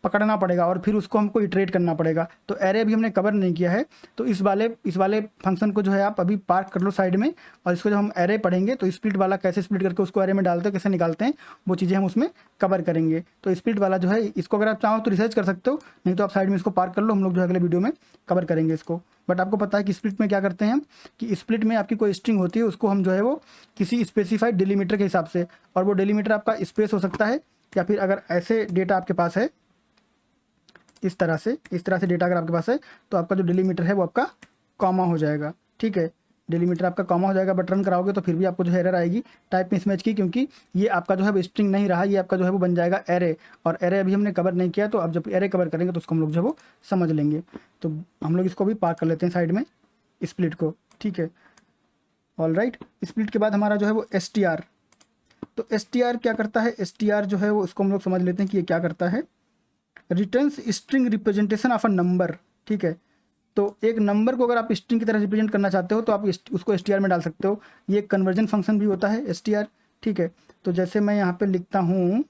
पकड़ना पड़ेगा और फिर उसको हमको इटरेट करना पड़ेगा। तो एरे अभी हमने कवर नहीं किया है, तो इस वाले फंक्शन को जो है आप अभी पार्क कर लो साइड में, और इसको जब हम एरे पढ़ेंगे तो स्प्लिट वाला कैसे स्प्लिट करके उसको एरे में डालते हैं, कैसे निकालते हैं, वो चीज़ें हम उसमें कवर करेंगे। तो स्प्लिट वाला जो है इसको अगर आप चाहो तो रिसर्च कर सकते हो, नहीं तो आप साइड में इसको पार्क कर लो, हम लोग जो है अगले वीडियो में कवर करेंगे इसको। बट आपको पता है कि स्प्लिट में क्या करते हैं हम, कि स्प्लिट में आपकी कोई स्ट्रिंग होती है उसको हम जो है वो किसी स्पेसिफाइड डिलीमीटर के हिसाब से, और वो डिलीमीटर आपका स्पेस हो सकता है, या फिर अगर ऐसे डेटा आपके पास है इस तरह से डेटा अगर आपके पास है तो आपका जो डिलीमीटर है वो आपका कॉमा हो जाएगा। ठीक है, डिलीमीटर आपका कॉमा हो जाएगा, बट रन कराओगे तो फिर भी आपको जो है एरर आएगी टाइप मिसमैच की, क्योंकि ये आपका जो है वो स्ट्रिंग नहीं रहा, ये आपका जो है वो बन जाएगा एरे, और एरे अभी हमने कवर नहीं किया, तो अब जब एरे कवर करेंगे तो उसको हम लोग जो है वो समझ लेंगे। तो हम लोग इसको भी पार्क कर लेते हैं साइड में, स्प्लिट को। ठीक है, ऑल राइट। स्प्लिट के बाद हमारा जो है वो एस टी आर। तो एस टी आर क्या करता है, एस टी आर जो है वो उसको हम लोग समझ लेते हैं कि ये क्या करता है। Returns string representation of a number. ठीक है, तो एक नंबर को अगर आप स्ट्रिंग की तरह रिप्रेजेंट करना चाहते हो तो आप उसको एस टी आर में डाल सकते हो। ये एक कन्वर्जन फंक्शन भी होता है एस टी आर। ठीक है, तो जैसे मैं यहाँ पे लिखता हूँ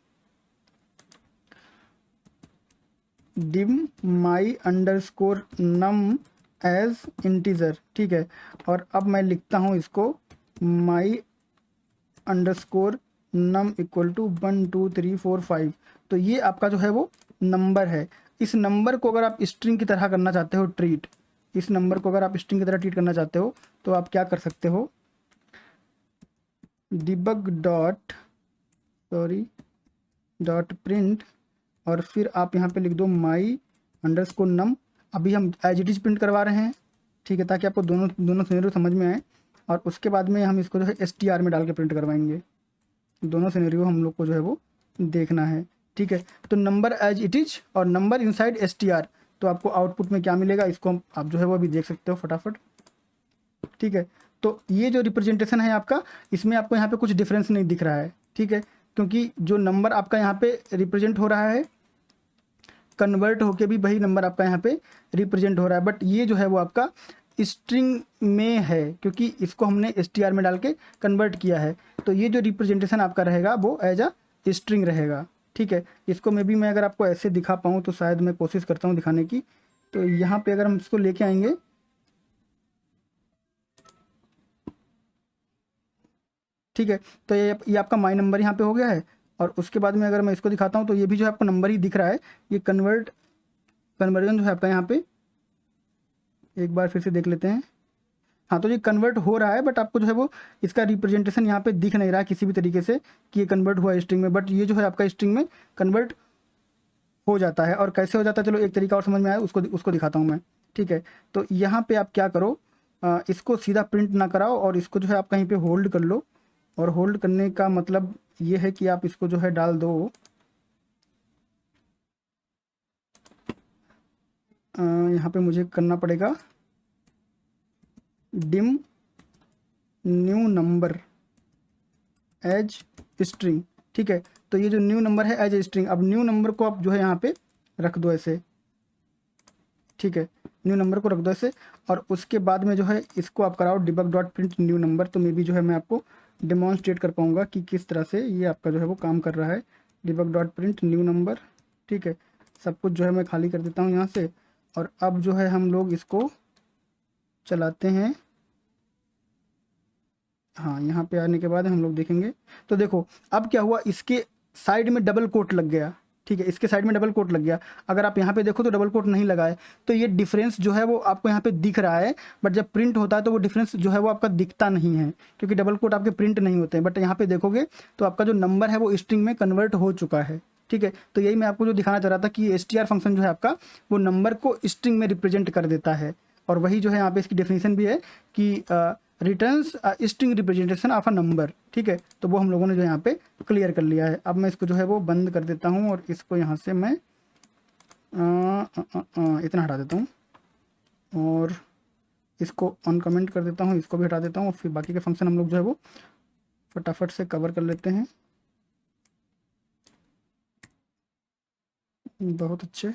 डिम माई अंडरस्कोर नम एज इंटीजर। ठीक है, और अब मैं लिखता हूँ इसको माई अंडरस्कोर नम इक्वल टू 1 2 3 4 5। तो ये आपका जो है वो नंबर है। इस नंबर को अगर आप स्ट्रिंग की तरह करना चाहते हो ट्रीट, इस नंबर को अगर आप स्ट्रिंग की तरह ट्रीट करना चाहते हो तो आप क्या कर सकते हो, डिबग डॉट प्रिंट, और फिर आप यहाँ पे लिख दो माई अंडरस्कोर नम। अभी हम एज इट इज प्रिंट करवा रहे हैं, ठीक है, ताकि आपको दोनों दोनों सिनेरियो समझ में आए, और उसके बाद में हम इसको जो है एस टी आर में डाल के प्रिंट करवाएंगे। दोनों सिनेरियो हम लोग को जो है वो देखना है। ठीक है, तो नंबर एज इट इज और number inside S T R, तो आपको आउटपुट में क्या मिलेगा इसको आप जो है वो अभी देख सकते हो फटाफट। ठीक है, तो ये जो रिप्रेजेंटेशन है आपका, इसमें आपको यहाँ पे कुछ डिफरेंस नहीं दिख रहा है। ठीक है, क्योंकि जो नंबर आपका यहाँ पे रिप्रेजेंट हो रहा है कन्वर्ट होके भी वही नंबर आपका यहाँ पे रिप्रेजेंट हो रहा है, बट ये जो है वो आपका स्ट्रिंग में है, क्योंकि इसको हमने एस टी आर में डाल के कन्वर्ट किया है। तो ये जो रिप्रेजेंटेशन आपका रहेगा वो एज अ स्ट्रिंग रहेगा। ठीक है, इसको मैं अगर आपको ऐसे दिखा पाऊँ तो शायद मैं कोशिश करता हूँ दिखाने की। तो यहाँ पे अगर हम इसको लेके आएंगे, ठीक है, तो ये आपका माई नंबर यहाँ पे हो गया है, और उसके बाद में अगर मैं इसको दिखाता हूँ तो ये भी जो है आपको नंबर ही दिख रहा है। ये कन्वर्जन जो है आपका यहाँ पे एक बार फिर से देख लेते हैं। हाँ, तो ये कन्वर्ट हो रहा है, बट आपको जो है वो इसका रिप्रेजेंटेशन यहाँ पे दिख नहीं रहा है किसी भी तरीके से कि ये कन्वर्ट हुआ है स्ट्रिंग में, बट ये जो है आपका स्ट्रिंग में कन्वर्ट हो जाता है। और कैसे हो जाता है, चलो एक तरीका और समझ में आया, उसको दिखाता हूँ मैं। ठीक है, तो यहाँ पे आप क्या करो, इसको सीधा प्रिंट ना कराओ और इसको जो है आप कहीं पे होल्ड कर लो, और होल्ड करने का मतलब ये है कि आप इसको जो है डाल दो यहाँ पे मुझे करना पड़ेगा dim new number as string. ठीक है, तो ये जो न्यू नंबर है एज ए स्ट्रिंग, अब न्यू नंबर को आप जो है यहाँ पे रख दो ऐसे। ठीक है, न्यू नंबर को रख दो ऐसे, और उसके बाद में जो है इसको आप कराओ debug dot print new number. तो मे भी जो है मैं आपको डेमोन्स्ट्रेट कर पाऊँगा कि किस तरह से ये आपका जो है वो काम कर रहा है। Debug dot print new number. ठीक है, सब कुछ जो है मैं खाली कर देता हूँ यहाँ से, और अब जो है हम लोग इसको चलाते हैं। हाँ, यहाँ पे आने के बाद हम लोग देखेंगे, तो देखो अब क्या हुआ, इसके साइड में डबल कोट लग गया। ठीक है, इसके साइड में डबल कोट लग गया। अगर आप यहाँ पे देखो तो डबल कोट नहीं लगा है, तो ये डिफरेंस जो है वो आपको यहाँ पे दिख रहा है, बट जब प्रिंट होता है तो वो डिफरेंस जो है वो आपका दिखता नहीं है, क्योंकि डबल कोट आपके प्रिंट नहीं होते हैं। बट यहाँ पे देखोगे तो आपका जो नंबर है वो स्ट्रिंग में कन्वर्ट हो चुका है। ठीक है, तो यही मैं आपको जो दिखाना चाह रहा था कि एस टी आर फंक्शन जो है आपका वो नंबर को स्ट्रिंग में रिप्रेजेंट कर देता है, और वही जो है यहाँ पे इसकी डेफिनेशन भी है कि returns string representation of a number. ठीक है, तो वो हम लोगों ने जो यहाँ पे क्लियर कर लिया है। अब मैं इसको जो है वो बंद कर देता हूँ, और इसको यहाँ से मैं इतना हटा देता हूँ, और इसको अनकमेंट कर देता हूँ, इसको भी हटा देता हूँ, और फिर बाकी के फंक्शन हम लोग जो है वो फटाफट से कवर कर लेते हैं। बहुत अच्छे,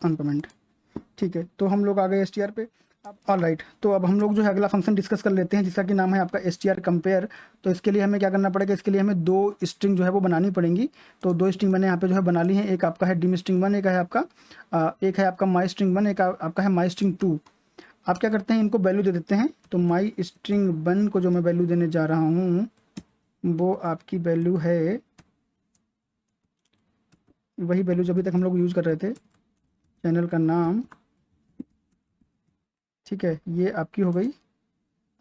अनकमेंट। ठीक है, तो हम लोग आ गए एस टी आर पे। ऑल राइट, तो अब हम लोग जो है अगला फंक्शन डिस्कस कर लेते हैं जिसका कि नाम है आपका str कंपेयर। तो इसके लिए हमें क्या करना पड़ेगा, इसके लिए हमें दो स्ट्रिंग जो है वो बनानी पड़ेंगी। तो दो स्ट्रिंग मैंने यहाँ पे जो है बना ली है, एक आपका है dim string 1, एक है आपका my string 1, एक आपका है my string 2। आप क्या करते हैं, इनको वैल्यू दे देते हैं। तो my string 1 को जो मैं वैल्यू देने जा रहा हूँ वो आपकी वैल्यू है वही वैल्यू जो अभी तक हम लोग यूज़ कर रहे थे, चैनल का नाम, ठीक है, ये आपकी हो गई।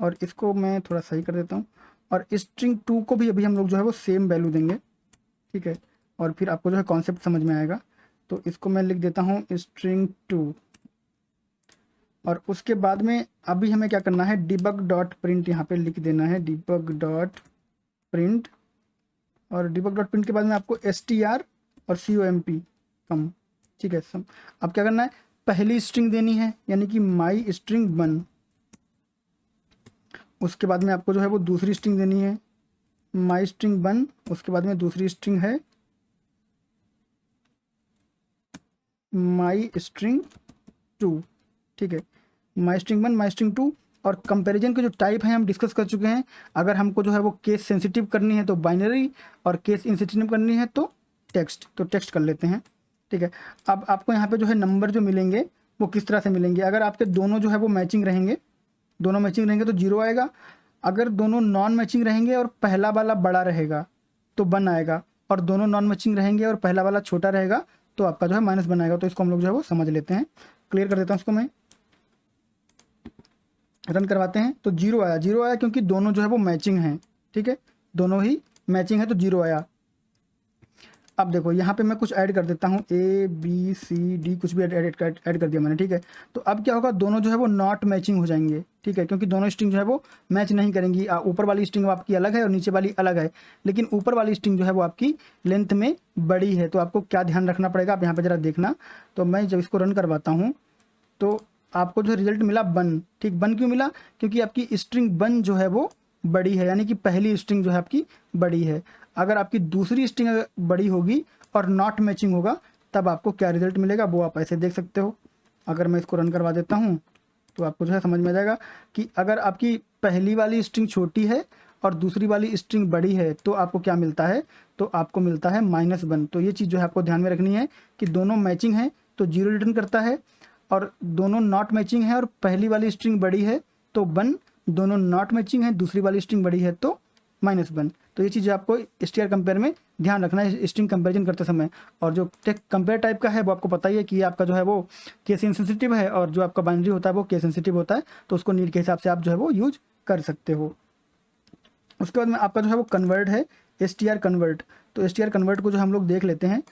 और इसको मैं थोड़ा सही कर देता हूँ। और स्ट्रिंग 2 को भी अभी हम लोग जो है वो सेम वैल्यू देंगे, ठीक है। और फिर आपको जो है कॉन्सेप्ट समझ में आएगा। तो इसको मैं लिख देता हूँ स्ट्रिंग 2। और उसके बाद में अभी हमें क्या करना है, डिबग डॉट प्रिंट यहाँ पे लिख देना है, डिबग डॉट प्रिंट। और डिबग डॉट प्रिंट के बाद में आपको str और comp कम, ठीक है सब। अब क्या करना है, पहली स्ट्रिंग देनी है यानी कि माई स्ट्रिंग 1। उसके बाद में आपको जो है वो दूसरी स्ट्रिंग देनी है माई स्ट्रिंग 1। उसके बाद में दूसरी स्ट्रिंग है माई स्ट्रिंग 2, ठीक है, माई स्ट्रिंग 1 माई स्ट्रिंग 2। और कंपैरिजन के जो टाइप हैं हम डिस्कस कर चुके हैं। अगर हमको जो है वो केस सेंसिटिव करनी है तो बाइनरी, और केस इंसेंसिटिव करनी है तो टेक्स्ट। तो टेक्स्ट कर लेते हैं, ठीक है। अब आपको यहाँ पे जो है नंबर जो मिलेंगे वो किस तरह से मिलेंगे, अगर आपके दोनों जो है वो मैचिंग रहेंगे, दोनों मैचिंग रहेंगे तो 0 आएगा। अगर दोनों नॉन मैचिंग रहेंगे और पहला वाला बड़ा रहेगा तो 1 आएगा। और दोनों नॉन मैचिंग रहेंगे और पहला वाला छोटा रहेगा तो आपका जो है -1 आएगा। तो इसको हम लोग जो है वो समझ लेते हैं, क्लियर कर देता हूँ इसको मैं, रन करवाते हैं। तो 0 आया, 0 आया क्योंकि दोनों जो है वो मैचिंग हैं, ठीक है, दोनों ही मैचिंग है तो 0 आया। अब देखो यहाँ पे मैं कुछ ऐड कर देता हूँ, ABCD कुछ भी ऐड कर दिया मैंने, ठीक है। तो अब क्या होगा, दोनों जो है वो नॉट मैचिंग हो जाएंगे, ठीक है, क्योंकि दोनों स्ट्रिंग जो है वो मैच नहीं करेंगी। ऊपर वाली स्ट्रिंग आपकी अलग है और नीचे वाली अलग है, लेकिन ऊपर वाली स्ट्रिंग जो है वो आपकी लेंथ में बड़ी है। तो आपको क्या ध्यान रखना पड़ेगा, आप यहाँ पर ज़रा देखना। तो मैं जब इसको रन करवाता हूँ तो आपको जो रिजल्ट मिला 1, ठीक। 1 क्यों मिला, क्योंकि आपकी स्ट्रिंग 1 जो है वो बड़ी है, यानी कि पहली स्ट्रिंग जो है आपकी बड़ी है। अगर आपकी दूसरी स्ट्रिंग बड़ी होगी और नॉट मैचिंग होगा तब आपको क्या रिजल्ट मिलेगा वो आप ऐसे देख सकते हो। अगर मैं इसको रन करवा देता हूँ तो आपको जो है समझ में आ जाएगा कि अगर आपकी पहली वाली स्ट्रिंग छोटी है और दूसरी वाली स्ट्रिंग बड़ी है तो आपको क्या मिलता है, तो आपको मिलता है -1। तो ये चीज़ जो है आपको ध्यान में रखनी है कि दोनों मैचिंग हैं तो 0 रिटर्न करता है, और दोनों नॉट मैचिंग है और पहली वाली स्ट्रिंग बड़ी है तो 1, दोनों नॉट मैचिंग है दूसरी वाली स्ट्रिंग बड़ी है तो -1। तो ये चीज़ आपको str कंपेयर में ध्यान रखना है स्ट्रिंग कंपैरिजन करते समय। और जो टेक कंपेयर टाइप का है वो आपको पता ही है कि ये आपका जो है वो केस इनसेंसिटिव है, और जो आपका बाइनरी होता है वो केस सेंसिटिव होता है। तो उसको नीड के हिसाब से आप जो है वो यूज कर सकते हो। उसके बाद में आपका जो है वो कन्वर्ट है, str कन्वर्ट। तो str कन्वर्ट को जो हम लोग देख लेते हैं,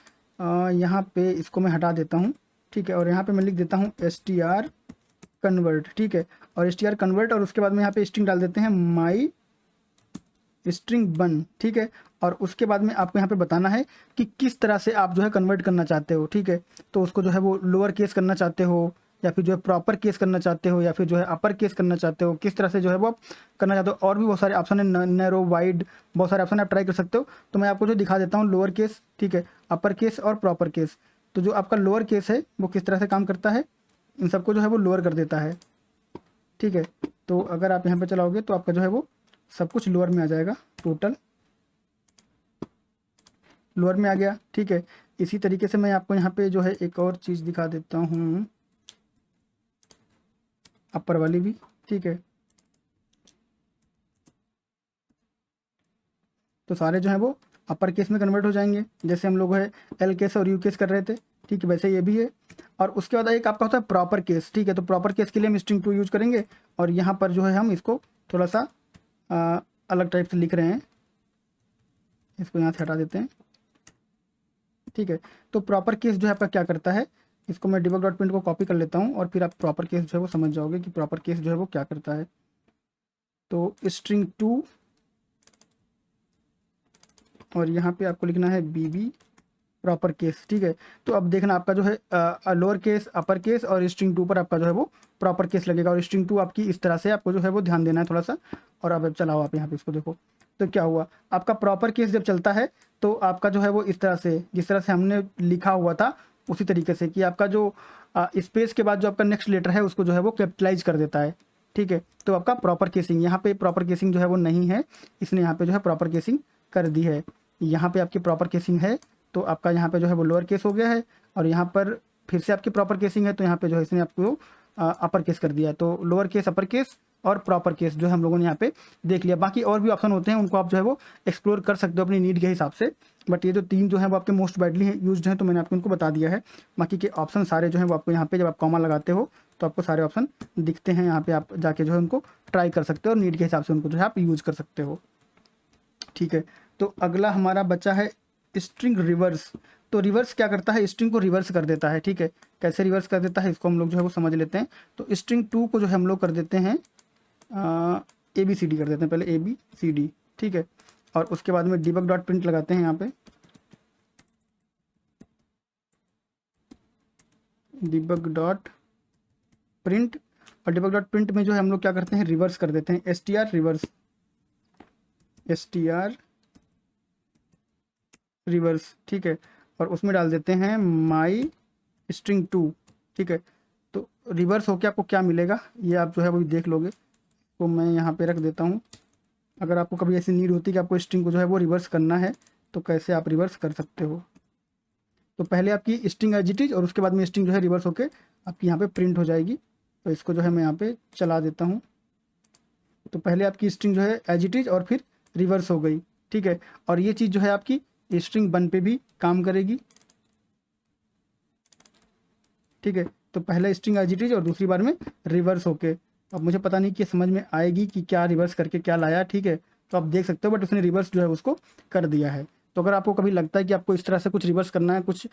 यहाँ पे इसको मैं हटा देता हूँ, ठीक है। और यहाँ पे मैं लिख देता हूँ str कन्वर्ट, ठीक है। और str कन्वर्ट, और उसके बाद में यहाँ पे स्ट्रिंग डाल देते हैं माई स्ट्रिंग 1, ठीक है। और उसके बाद में आपको यहाँ पे बताना है कि किस तरह से आप जो है कन्वर्ट करना चाहते हो, ठीक है। तो उसको जो है वो लोअर केस करना चाहते हो, या फिर जो है प्रॉपर केस करना चाहते हो, या फिर जो है अपर केस करना चाहते हो, किस तरह से जो है वो आप करना चाहते हो। और भी बहुत सारे ऑप्शन है, नैरो, वाइड, बहुत सारे ऑप्शन आप ट्राई कर सकते हो। तो मैं आपको जो दिखा देता हूँ लोअर केस, ठीक है, अपर केस और प्रॉपर केस। तो जो आपका लोअर केस है वो किस तरह से काम करता है, इन सबको जो है वो लोअर कर देता है, ठीक है। तो अगर आप यहाँ पे चलाओगे तो आपका जो है वो सब कुछ लोअर में आ जाएगा, टोटल लोअर में आ गया, ठीक है। इसी तरीके से मैं आपको यहाँ पे जो है एक और चीज़ दिखा देता हूँ, अपर वाली भी, ठीक है। तो सारे जो है वो अपर केस में कन्वर्ट हो जाएंगे, जैसे हम लोग है एल केस और यू केस कर रहे थे, ठीक है, वैसे ये भी है। और उसके बाद एक आपका होता है प्रॉपर केस, ठीक है। तो प्रॉपर केस के लिए हम स्ट्रिंग 2 यूज़ करेंगे, और यहाँ पर जो है हम इसको थोड़ा सा अलग टाइप से लिख रहे हैं, इसको यहाँ से हटा देते हैं, ठीक है। तो प्रॉपर केस जो है आपका क्या करता है, इसको मैं डिबग डॉट प्रिंट को कॉपी कर लेता हूँ और फिर आप प्रॉपर केस जो है वो समझ जाओगे कि प्रॉपर केस जो है वो क्या करता है। तो स्ट्रिंग 2, और यहाँ पे आपको लिखना है BB प्रॉपर केस, ठीक है। तो अब देखना आपका जो है लोअर केस, अपर केस और स्ट्रिंग 2 पर आपका जो है वो प्रॉपर केस लगेगा, और स्ट्रिंग 2 आपकी इस तरह से आपको जो है वो ध्यान देना है थोड़ा सा। और अब चलाओ आप यहाँ पे इसको देखो, तो क्या हुआ, आपका प्रॉपर केस जब चलता है तो आपका जो है वो इस तरह से, जिस तरह से हमने लिखा हुआ था उसी तरीके से, कि आपका जो स्पेस के बाद जो आपका नेक्स्ट लेटर है उसको जो है वो कैपिटलाइज कर देता है, ठीक है। तो आपका प्रॉपर केसिंग, यहाँ पे प्रॉपर केसिंग जो है वो नहीं है, इसने यहाँ पे जो है प्रॉपर केसिंग कर दी है। यहाँ पे आपकी प्रॉपर केसिंग है तो आपका यहाँ पे जो है वो लोअर केस हो गया है, और यहाँ पर फिर से आपकी प्रॉपर केसिंग है तो यहाँ पे जो है इसने आपको अपर केस कर दिया है। तो लोअर केस, अपर केस और प्रॉपर केस जो है हम लोगों ने यहाँ पे देख लिया। बाकी और भी ऑप्शन होते हैं, उनको आप जो है वो एक्सप्लोर कर सकते हो अपनी नीड के हिसाब से, बट ये जो 3 जो है वो आपके मोस्ट वाइडली यूज्ड हैं तो मैंने आपको उनको बता दिया है। बाकी के ऑप्शन सारे जो है वो आपको यहाँ पे जब आप कॉमा लगाते हो तो आपको सारे ऑप्शन दिखते हैं, यहाँ पे आप जाके जो है उनको ट्राई कर सकते हो और नीड के हिसाब से उनको जो है आप यूज़ कर सकते हो, ठीक है। तो अगला हमारा बचा है स्ट्रिंग रिवर्स। तो रिवर्स क्या करता है, स्ट्रिंग को रिवर्स कर देता है, ठीक है। कैसे रिवर्स कर देता है इसको हम लोग जो है वो समझ लेते हैं। तो स्ट्रिंग 2 को जो है हम लोग कर देते हैं ABCD कर देते हैं, पहले ABCD, ठीक है। और उसके बाद में डिबग डॉट प्रिंट लगाते हैं यहाँ पे, डिबग डॉट प्रिंट, और डिबग डॉट प्रिंट में जो है हम लोग क्या करते हैं, रिवर्स कर देते हैं, str रिवर्स, str रिवर्स, ठीक है। और उसमें डाल देते हैं माई स्ट्रिंग 2, ठीक है। तो रिवर्स होके आपको क्या मिलेगा ये आप जो है वो देख लोगे। तो मैं यहाँ पे रख देता हूँ, अगर आपको कभी ऐसी नीड होती है कि आपको स्ट्रिंग को जो है वो रिवर्स करना है तो कैसे आप रिवर्स कर सकते हो। तो पहले आपकी स्ट्रिंग एज इट इज और उसके बाद में स्ट्रिंग जो है रिवर्स होके आपकी यहाँ पे प्रिंट हो जाएगी। तो इसको जो है मैं यहाँ पे चला देता हूँ। तो पहले आपकी स्ट्रिंग जो है एज इट इज और फिर रिवर्स हो गई, ठीक है। और ये चीज़ जो है आपकी स्ट्रिंग 1 पे भी काम करेगी, ठीक है। तो पहले स्ट्रिंग एज इट इज और दूसरी बार में रिवर्स होके, अब मुझे पता नहीं कि समझ में आएगी कि क्या रिवर्स करके क्या लाया, ठीक है। तो आप देख सकते हो, बट उसने रिवर्स जो है उसको कर दिया है। तो अगर आपको कभी लगता है कि आपको इस तरह से कुछ रिवर्स करना है, कुछ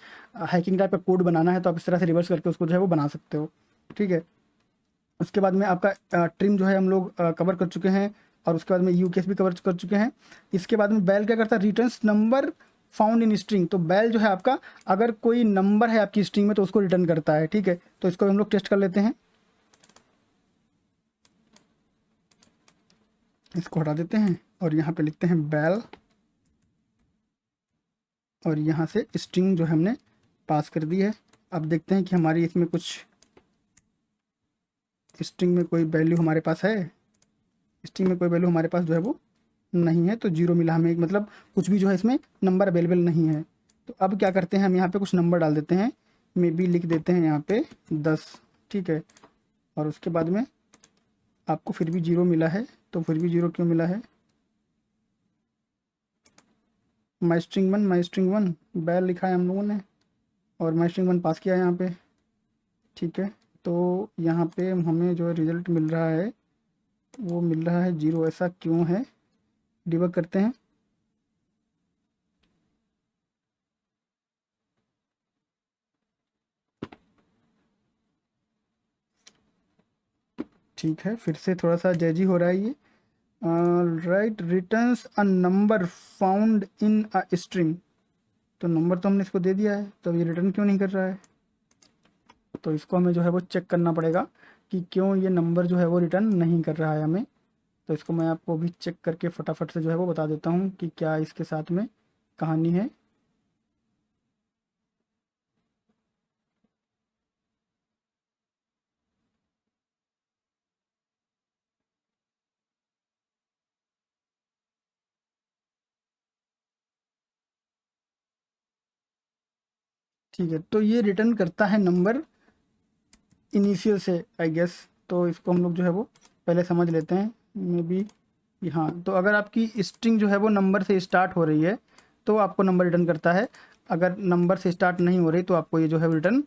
हैकिंग टाइप का कोड बनाना है, तो आप इस तरह से रिवर्स करके उसको जो है वो बना सकते हो, ठीक है। उसके बाद में आपका ट्रिम जो है हम लोग कवर कर चुके हैं, और उसके बाद में यू केस भी कवर कर चुके हैं। इसके बाद में बैल क्या करता है, returns number found in string. तो बैल जो है आपका, अगर कोई नंबर है आपकी स्ट्रिंग में तो उसको रिटर्न करता है, ठीक है। तो इसको हम लोग टेस्ट कर लेते हैं, इसको हटा देते हैं और यहाँ पे लिखते हैं बैल, और यहाँ से स्ट्रिंग जो हमने पास कर दी है। अब देखते हैं कि हमारी इसमें कुछ स्ट्रिंग में कोई वैल्यू हमारे पास है। स्ट्रिंग में कोई वैल्यू हमारे पास जो है वो नहीं है, तो 0 मिला हमें, मतलब कुछ भी जो है इसमें नंबर अवेलेबल नहीं है। तो अब क्या करते हैं, हम यहाँ पे कुछ नंबर डाल देते हैं, मे बी लिख देते हैं यहाँ पे 10, ठीक है। और उसके बाद में आपको फिर भी 0 मिला है, तो फिर भी 0 क्यों मिला है, माई स्ट्रिंग 1 बैल लिखा है हम लोगों ने, और माई स्ट्रिंग 1 पास किया है यहाँ पे, ठीक है। तो यहाँ पे हमें जो रिज़ल्ट मिल रहा है वो मिल रहा है 0, ऐसा क्यों है, डिबग करते हैं। ठीक है, फिर से थोड़ा सा जैजी हो रहा है ये। Right, returns a number found in a string. तो नंबर तो हमने इसको दे दिया है, तो ये रिटर्न क्यों नहीं कर रहा है। तो इसको हमें जो है वो चेक करना पड़ेगा कि क्यों ये नंबर जो है वो रिटर्न नहीं कर रहा है हमें। तो इसको मैं आपको भी चेक करके फटाफट से जो है वो बता देता हूँ कि क्या इसके साथ में कहानी है। ठीक है, तो ये रिटर्न करता है नंबर इनिशियल से, आई गेस। तो इसको हम लोग जो है वो पहले समझ लेते हैं, मे बी। हाँ, तो अगर आपकी स्ट्रिंग जो है वो नंबर से स्टार्ट हो रही है तो आपको नंबर रिटर्न करता है। अगर नंबर से स्टार्ट नहीं हो रही तो आपको ये जो है रिटर्न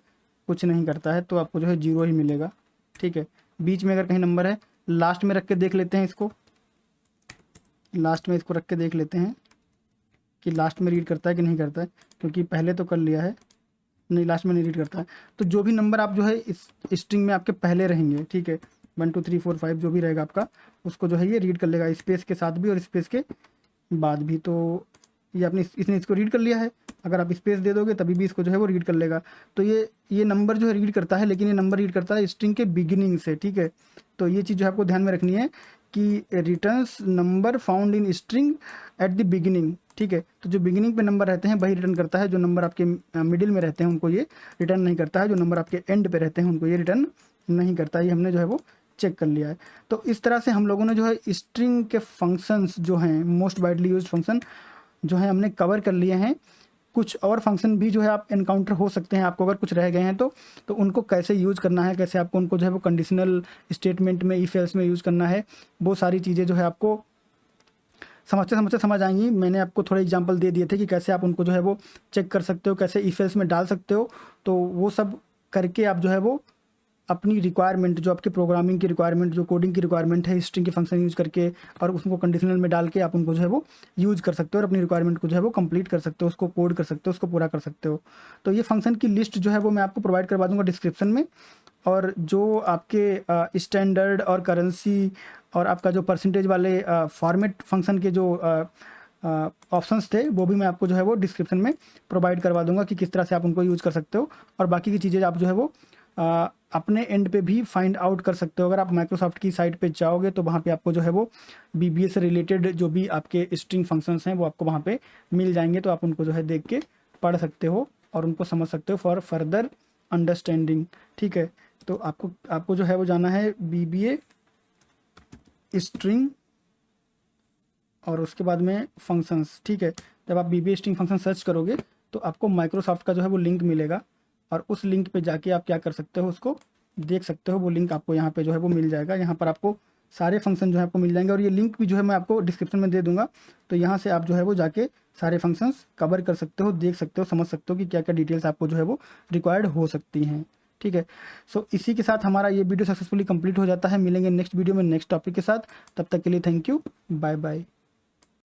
कुछ नहीं करता है, तो आपको जो है 0 ही मिलेगा, ठीक है। बीच में अगर कहीं नंबर है, लास्ट में रख के देख लेते हैं इसको, लास्ट में इसको रख के देख लेते हैं कि लास्ट में रीड करता है कि नहीं करता है, क्योंकि पहले तो कर लिया है, नहीं लास्ट में नहीं रीड करता है। तो जो भी नंबर आप जो है इस स्ट्रिंग में आपके पहले रहेंगे, ठीक है, 1 2 3 4 5 जो भी रहेगा आपका, उसको जो है ये रीड कर लेगा, स्पेस के साथ भी और स्पेस के बाद भी। तो ये आपने इसने इसको रीड कर लिया है, अगर आप स्पेस दे दोगे तभी भी इसको जो है वो रीड कर लेगा। तो ये नंबर जो है रीड करता है, लेकिन ये नंबर रीड करता है स्ट्रिंग के बिगिनिंग से, ठीक है। तो ये चीज़ जो है आपको ध्यान में रखनी है कि returns number found in string at the beginning, ठीक है। तो जो बिगिनिंग पे नंबर रहते हैं वही रिटर्न करता है, जो नंबर आपके मिडिल में रहते हैं उनको ये रिटर्न नहीं करता है, जो नंबर आपके एंड पे रहते हैं उनको ये रिटर्न नहीं करता है। ये हमने जो है वो चेक कर लिया है। तो इस तरह से हम लोगों ने जो है स्ट्रिंग के फंक्शंस जो हैं, मोस्ट वाइडली यूज्ड फंक्शन जो है हमने कवर कर लिए हैं। कुछ और फंक्शन भी जो है आप एनकाउंटर हो सकते हैं, आपको अगर कुछ रह गए हैं तो उनको कैसे यूज़ करना है, कैसे आपको उनको जो है वो कंडीशनल स्टेटमेंट में, इफ एल्स में यूज़ करना है, वो सारी चीज़ें जो है आपको समझते समझते समझ आएंगी। मैंने आपको थोड़े एग्जांपल दे दिए थे कि कैसे आप उनको जो है वो चेक कर सकते हो, कैसे इफ एल्स में डाल सकते हो। तो वो सब करके आप जो है वो अपनी रिक्वायरमेंट, जो आपके प्रोग्रामिंग की रिक्वायरमेंट, जो कोडिंग की रिक्वायरमेंट है, स्ट्रिंग के फंक्शन यूज़ करके और उसको कंडीशनल में डाल के आप उनको जो है वो यूज़ कर सकते हो और अपनी रिक्वायरमेंट को जो है वो कंप्लीट कर सकते हो, उसको कोड कर सकते हो, उसको पूरा कर सकते हो। तो ये फंक्शन की लिस्ट जो है वो मैं आपको प्रोवाइड करवा दूंगा डिस्क्रिप्शन में। और जो आपके स्टैंडर्ड और करेंसी और आपका जो परसेंटेज वाले फॉर्मेट फंक्शन के जो ऑप्शंस थे वो भी मैं आपको जो है वो डिस्क्रिप्शन में प्रोवाइड करवा दूंगा कि किस तरह से आप उनको यूज़ कर सकते हो। और बाकी की चीज़ें आप जो है वो अपने एंड पे भी फाइंड आउट कर सकते हो। अगर आप माइक्रोसॉफ्ट की साइट पे जाओगे तो वहाँ पे आपको जो है वो बीबीए से रिलेटेड जो भी आपके स्ट्रिंग फंक्शंस हैं वो आपको वहाँ पे मिल जाएंगे। तो आप उनको जो है देख के पढ़ सकते हो और उनको समझ सकते हो फॉर फर्दर अंडरस्टैंडिंग। ठीक है। तो आपको जो है वो जाना है बीबीए स्ट्रिंग और उसके बाद में फंक्शंस। ठीक है। जब आप बीबीए स्ट्रिंग फंक्शन सर्च करोगे तो आपको माइक्रोसॉफ्ट का जो है वो लिंक मिलेगा और उस लिंक पे जाके आप क्या कर सकते हो, उसको देख सकते हो। वो लिंक आपको यहाँ पे जो है वो मिल जाएगा। यहाँ पर आपको सारे फंक्शन जो है आपको मिल जाएंगे और ये लिंक भी जो है मैं आपको डिस्क्रिप्शन में दे दूंगा। तो यहाँ से आप जो है वो जाके सारे फंक्शंस कवर कर सकते हो, देख सकते हो, समझ सकते हो कि क्या क्या डिटेल्स आपको जो है वो रिक्वायर्ड हो सकती हैं। ठीक है। सो इसी के साथ हमारा ये वीडियो सक्सेसफुली कंप्लीट हो जाता है। मिलेंगे नेक्स्ट वीडियो में नेक्स्ट टॉपिक के साथ। तब तक के लिए थैंक यू, बाय बाय।